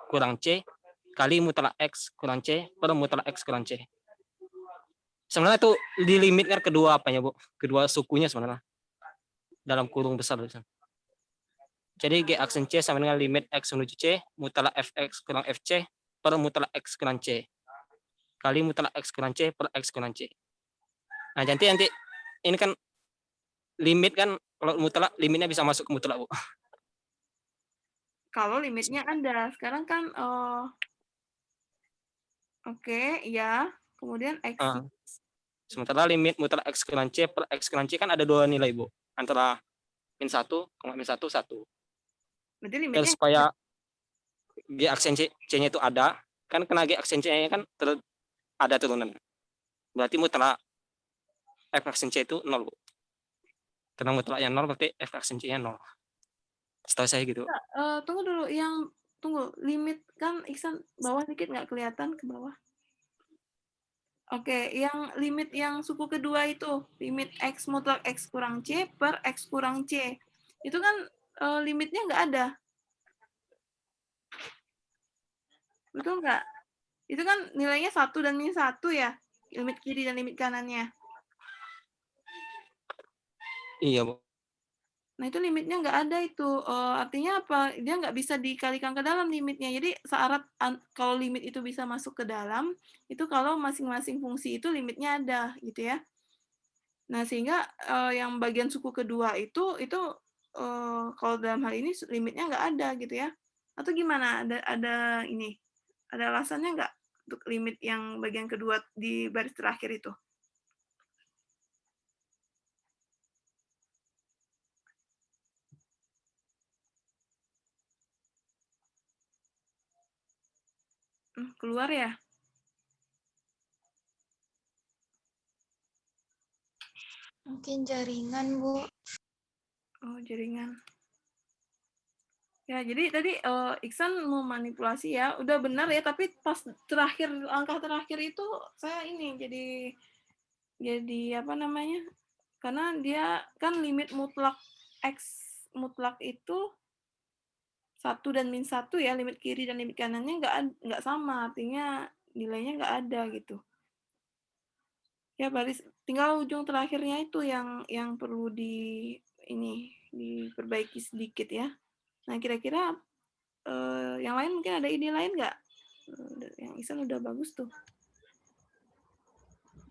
kurang C kali mutlak X kurang C per mutlak X kurang C. Sebenarnya itu dilimitkan kedua apanya, Bu? Kedua sukunya sebenarnya. Dalam kurung besar. Jadi G aksen C sama dengan limit X menuju C mutlak Fx kurang Fc per mutlak X kurang C kali mutlak X kurang C per X kurang C. Nah, nanti ini kan limit kan, kalau mutlak limitnya bisa masuk ke mutlak, Bu. Kalau limitnya ada. Sekarang kan oke, ya. Kemudian X. Sementara limit mutlak X kurang C per X kurang C kan ada dua nilai, Bu. Antara min 1, min 1, 1. Berarti limitnya Supaya G aksen C-nya itu ada, kan kena G aksen C-nya kan ada turunan. Berarti mutlak F aksen C itu 0, Bu. Karena mutlaknya 0 berarti F aksen C-nya 0. Setahu saya gitu. Tunggu dulu, tunggu, limit kan Iksan bawah dikit nggak kelihatan ke bawah. Oke, yang limit yang suku kedua itu, limit X mutlak X kurang C per X kurang C. Itu kan limitnya nggak ada. Betul nggak? Itu kan nilainya 1 dan min 1 ya, limit kiri dan limit kanannya. Iya, Bu. Nah, itu limitnya nggak ada itu. Artinya apa? Dia nggak bisa dikalikan ke dalam limitnya. Jadi syarat kalau limit itu bisa masuk ke dalam, itu kalau masing-masing fungsi itu limitnya ada, gitu ya. Nah, sehingga yang bagian suku kedua itu kalau dalam hal ini limitnya nggak ada, gitu ya. Atau gimana? Ada ini? Ada alasannya nggak untuk limit yang bagian kedua di baris terakhir itu? Keluar ya? Mungkin jaringan, Bu. Oh, jaringan. Ya, jadi tadi Iksan mau manipulasi ya, udah benar ya, tapi pas langkah terakhir itu saya ini jadi apa namanya? Karena dia kan limit mutlak X mutlak itu 1 dan min 1 ya, limit kiri dan limit kanannya nggak sama, artinya nilainya nggak ada gitu. Ya, baris tinggal ujung terakhirnya itu yang perlu diperbaiki sedikit ya. Nah, kira-kira Yang lain mungkin ada ide lain nggak? Yang Ihsan udah bagus tuh.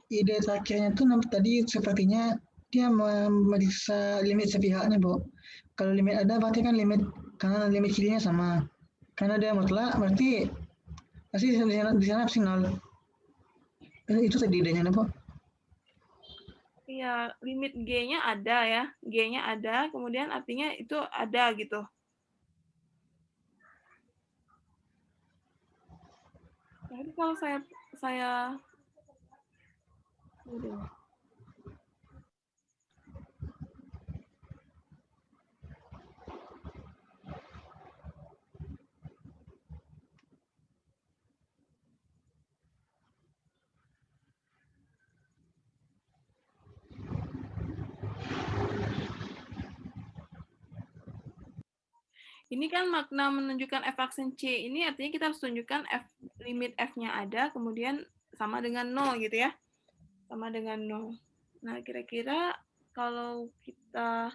Ide terakhirnya tuh tadi sepertinya dia memeriksa limit sepihaknya, Bu. Kalau limit ada berarti kan limit kanan dan limit kirinya sama. Karena dia mutlak berarti pasti di sana pasti nol. Itu tadi idenya, Bu. Iya, limit G-nya ada ya. G-nya ada, kemudian artinya itu ada gitu. Tapi kalau saya Waduh. Ini kan makna menunjukkan F aksen C. Ini artinya kita harus tunjukkan limit F-nya ada, kemudian sama dengan 0 gitu ya. Sama dengan 0. Nah, kira-kira kalau kita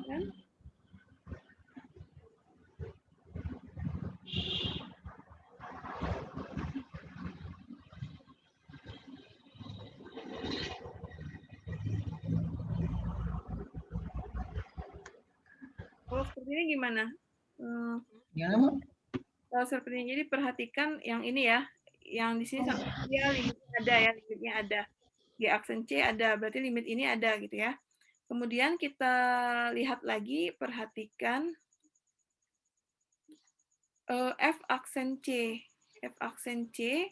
kan kalau seperti ini gimana? Gimana, Bu? Kalau seperti ini, jadi perhatikan yang ini ya. Yang di sini dia limitnya ada ya, limitnya ada. G aksen C ada, berarti limit ini ada gitu ya. Kemudian kita lihat lagi, perhatikan F aksen C. F aksen C,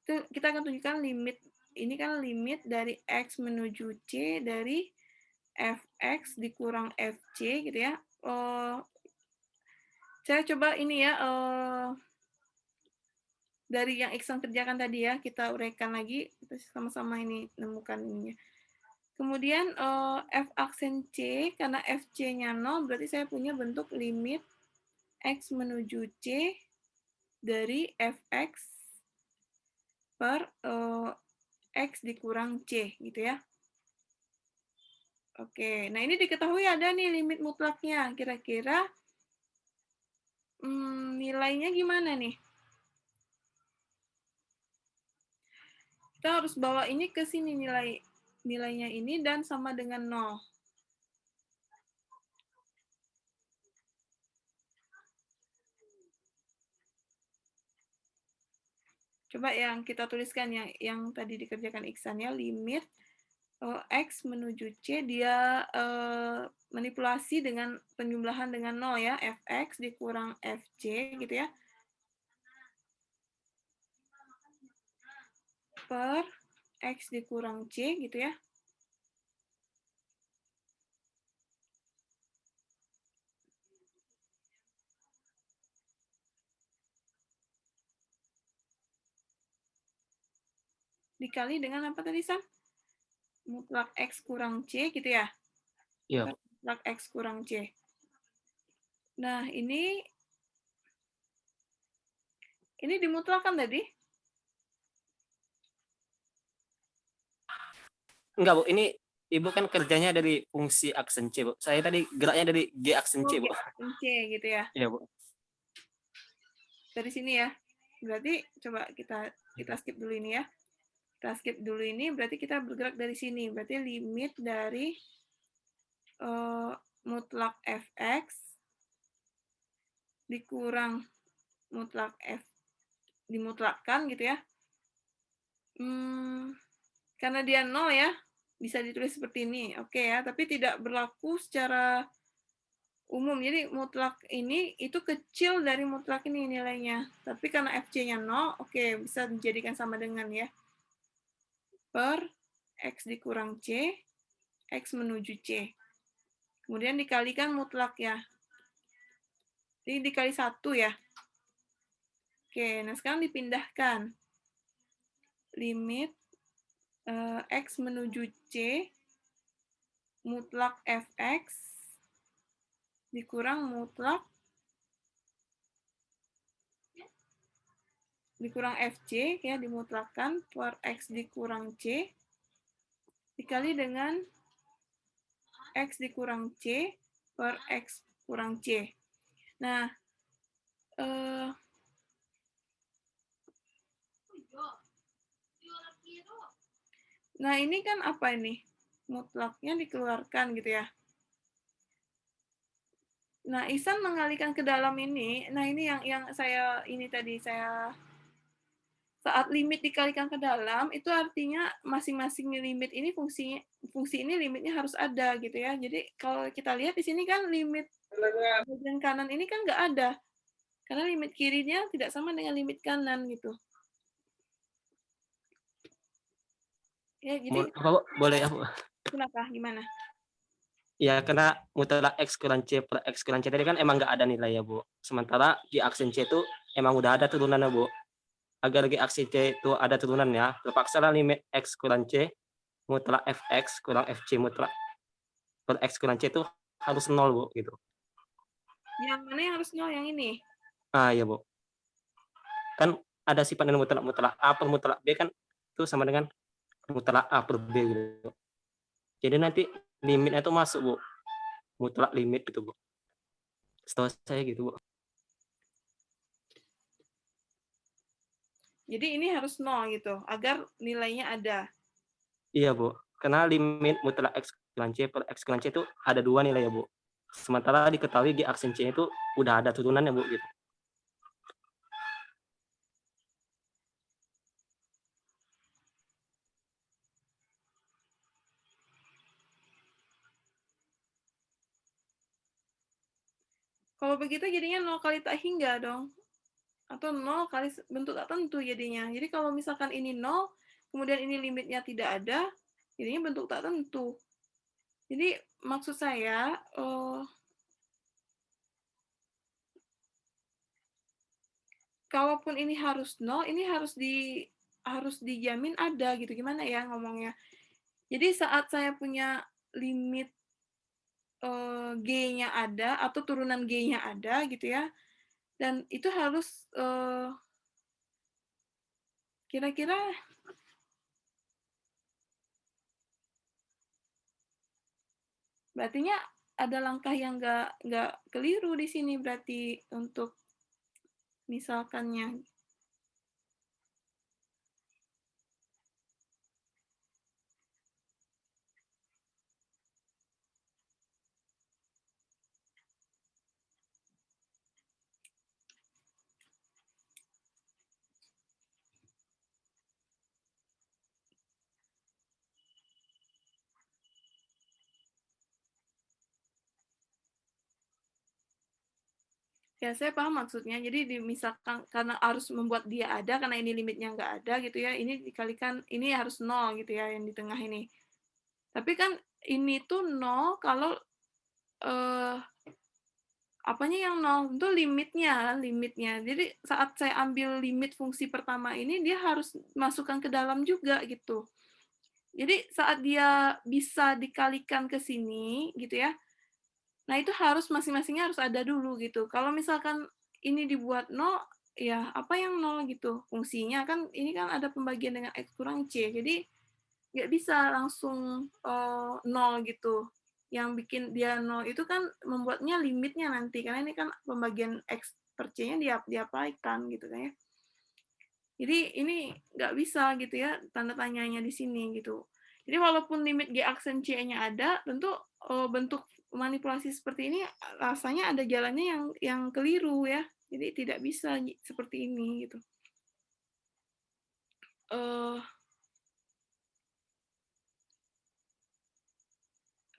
itu kita akan tunjukkan limit. Ini kan limit dari X menuju C dari Fx dikurang Fc gitu ya. Saya coba ini ya, dari yang Iksan kerjakan tadi ya, kita uraikan lagi, kita sama-sama ini nemukan ininya. Kemudian F aksen C, karena Fc-nya 0, berarti saya punya bentuk limit X menuju C dari Fx per X dikurang C, gitu ya. Oke, nah ini diketahui ada nih limit mutlaknya. Kira-kira nilainya gimana nih? Kita harus bawa ini ke sini nilainya ini dan sama dengan 0. Coba yang kita tuliskan yang tadi dikerjakan Iksan ya, limit X menuju C, dia manipulasi dengan penjumlahan dengan 0 ya, Fx dikurang Fc gitu ya, per X dikurang C gitu ya. Dikali dengan apa tadi, Sam? Mutlak X kurang C gitu ya? Iya. Mutlak X kurang C. Nah, ini dimutlakan tadi? Enggak, Bu. Ini Ibu kan kerjanya dari fungsi aksen C, Bu. Saya tadi geraknya dari G aksen C, Bu. G aksen C gitu ya. Iya, Bu. Dari sini ya. Berarti coba kita skip dulu ini ya. Kita skip dulu ini, berarti kita bergerak dari sini. Berarti limit dari mutlak Fx dikurang mutlak F, dimutlakkan gitu ya. Karena dia 0 ya, bisa ditulis seperti ini. Oke ya, tapi tidak berlaku secara umum. Jadi mutlak ini itu kecil dari mutlak ini nilainya. Tapi karena Fc-nya 0, oke, bisa dijadikan sama dengan ya. Per X dikurang C, X menuju C. Kemudian dikalikan mutlak ya. Ini dikali 1 ya. Oke, nah sekarang dipindahkan. Limit X menuju C mutlak Fx dikurang mutlak dikurang Fc ya, dimutlakkan per X dikurang C dikali dengan X dikurang C per X kurang C. Nah, eh, nah ini kan apa ini? Mutlaknya dikeluarkan gitu ya. Nah, Ihsan mengalihkan ke dalam ini. Nah, ini yang saya ini tadi saya saat limit dikalikan ke dalam itu artinya masing-masing limit ini fungsi ini limitnya harus ada gitu ya. Jadi kalau kita lihat di sini kan limit bagian kanan ini kan nggak ada. Karena limit kirinya tidak sama dengan limit kanan gitu. Ya, jadi Apa, Bu? Boleh ya, Bu? kenapa? Gimana? Ya, karena mutlak X kurang C per X kurang C tadi kan emang nggak ada nilai ya, Bu. Sementara G aksen C itu emang udah ada turunannya, Bu. Agar G aksen C itu ada turunannya, terpaksa limit X kurang C mutlak Fx kurang Fc mutlak per X kurang C itu harus 0, Bu, gitu. Yang mana yang harus nol? Yang ini? Ah, ya, Bu. Kan ada sifat yang mutlak A per mutlak B kan itu sama dengan mutlak A per B gitu. Jadi nanti limitnya itu masuk, Bu. Mutlak limit gitu, Bu. Setahu saya gitu, Bu. Jadi ini harus nol gitu, agar nilainya ada. Iya, Bu. Karena limit mutlak X kurang C per X kurang C itu ada 2 nilai ya, Bu. Sementara diketahui G aksen C itu udah ada turunannya, Bu, gitu. Kalau begitu jadinya 0 kali tak hingga dong. Atau 0 kali bentuk tak tentu jadinya. Jadi kalau misalkan ini 0, kemudian ini limitnya tidak ada, jadinya bentuk tak tentu. Jadi maksud saya, kalaupun ini harus 0, ini harus dijamin ada gitu. Gimana ya ngomongnya? Jadi saat saya punya limit G-nya ada atau turunan G-nya ada gitu ya, dan itu harus kira-kira berartinya ada langkah yang nggak keliru di sini berarti untuk misalkannya. Ya, saya paham maksudnya. Jadi misalkan karena harus membuat dia ada, karena ini limitnya nggak ada gitu ya, ini dikalikan, ini harus 0 gitu ya, yang di tengah ini. Tapi kan ini tuh 0 kalau apanya yang 0? Itu limitnya. Jadi saat saya ambil limit fungsi pertama ini, dia harus masukkan ke dalam juga gitu. Jadi saat dia bisa dikalikan ke sini gitu ya, nah itu harus masing-masingnya harus ada dulu gitu. Kalau misalkan ini dibuat 0, ya apa yang 0 gitu? Fungsinya kan ini kan ada pembagian dengan X kurang C. Jadi nggak bisa langsung 0 gitu. Yang bikin dia 0 itu kan membuatnya limitnya nanti. Karena ini kan pembagian X per C-nya diapaikan gitu kan ya. Jadi ini nggak bisa gitu ya tanda tanyanya di sini gitu. Jadi walaupun limit G aksen C-nya ada, tentu bentuk manipulasi seperti ini rasanya ada jalannya yang keliru ya. Jadi tidak bisa seperti ini gitu.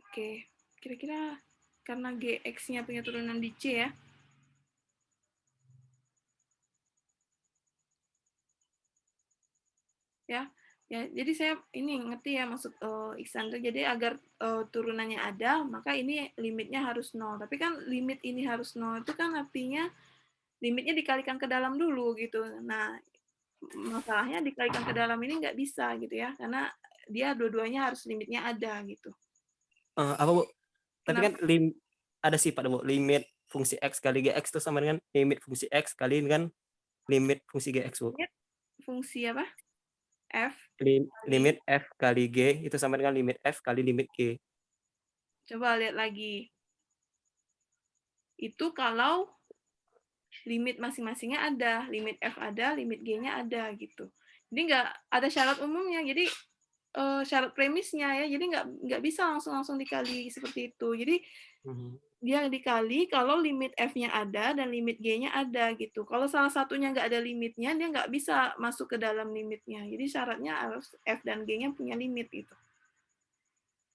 Oke, kira-kira karena GX-nya punya turunan di C ya. Ya, jadi saya ini ngerti ya maksud Iksan tuh. Jadi agar turunannya ada, maka ini limitnya harus 0. Tapi kan limit ini harus 0 itu kan artinya limitnya dikalikan ke dalam dulu gitu. Nah, masalahnya dikalikan ke dalam ini nggak bisa gitu ya, karena dia dua-duanya harus limitnya ada gitu. Apa, Bu? Tapi kan Kenapa? ada sifat, Bu. Limit fungsi X kali Gx itu sama dengan limit fungsi X kali dengan limit fungsi Gx, Bu. Limit fungsi apa? F. Limit F kali G itu sama dengan limit F kali limit G. Coba lihat lagi. Itu kalau limit masing-masingnya ada, limit F ada, limit G-nya ada gitu. Jadi nggak ada syarat umumnya, jadi syarat premisnya ya, jadi nggak bisa langsung dikali seperti itu. Jadi dia dikali kalau limit F-nya ada dan limit G-nya ada gitu. Kalau salah satunya nggak ada limitnya, dia nggak bisa masuk ke dalam limitnya. Jadi syaratnya harus F dan G-nya punya limit gitu.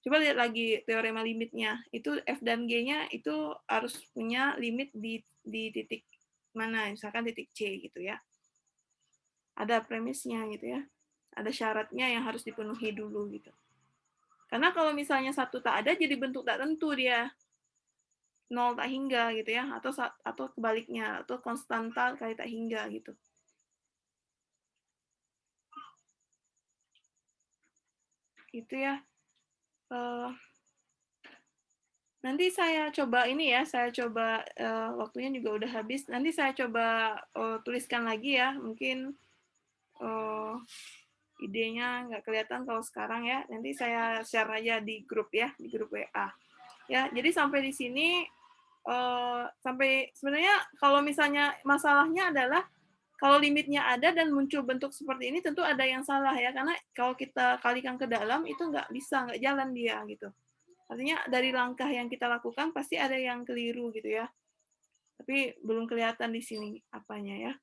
Coba lihat lagi teorema limitnya. Itu F dan G-nya itu harus punya limit di titik mana, misalkan titik C gitu ya. Ada premisnya gitu ya. Ada syaratnya yang harus dipenuhi dulu gitu. Karena kalau misalnya satu tak ada, jadi bentuk tak tentu dia. 0 tak hingga gitu ya, atau kebaliknya, atau konstanta kali tak hingga gitu. Gitu ya. Nanti saya coba ini ya, saya coba waktunya juga udah habis. Nanti saya coba tuliskan lagi ya, mungkin idenya nggak kelihatan kalau sekarang ya. Nanti saya share aja di grup ya, di grup WA. Ya, jadi sampai di sini sampai sebenarnya kalau misalnya masalahnya adalah kalau limitnya ada dan muncul bentuk seperti ini tentu ada yang salah ya, karena kalau kita kalikan ke dalam itu nggak jalan dia gitu. Artinya dari langkah yang kita lakukan pasti ada yang keliru gitu ya. Tapi belum kelihatan di sini apanya ya.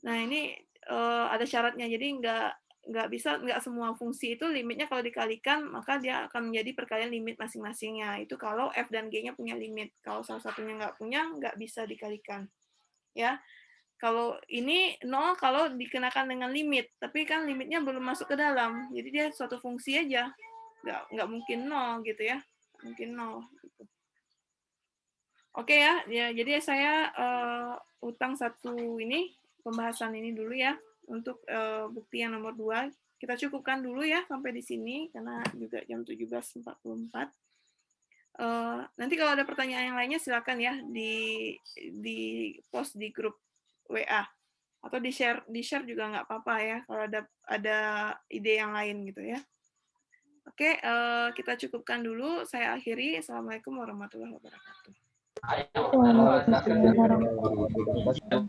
Nah ini ada syaratnya, jadi nggak semua fungsi itu limitnya kalau dikalikan maka dia akan menjadi perkalian limit masing-masingnya. Itu kalau F dan G-nya punya limit. Kalau salah satunya nggak punya, nggak bisa dikalikan. Ya. Kalau ini 0 kalau dikenakan dengan limit, tapi kan limitnya belum masuk ke dalam. Jadi dia suatu fungsi aja. Nggak mungkin 0 gitu ya. Mungkin 0 gitu. Oke ya, jadi saya utang satu ini pembahasan ini dulu ya untuk bukti yang nomor 2. Kita cukupkan dulu ya sampai di sini karena juga jam 17.44. Nanti kalau ada pertanyaan yang lainnya silakan ya di post di grup WA atau di share juga nggak apa-apa ya kalau ada ide yang lain gitu ya. Oke, kita cukupkan dulu. Saya akhiri. Assalamualaikum warahmatullahi wabarakatuh. Waalaikumsalam warahmatullahi wabarakatuh.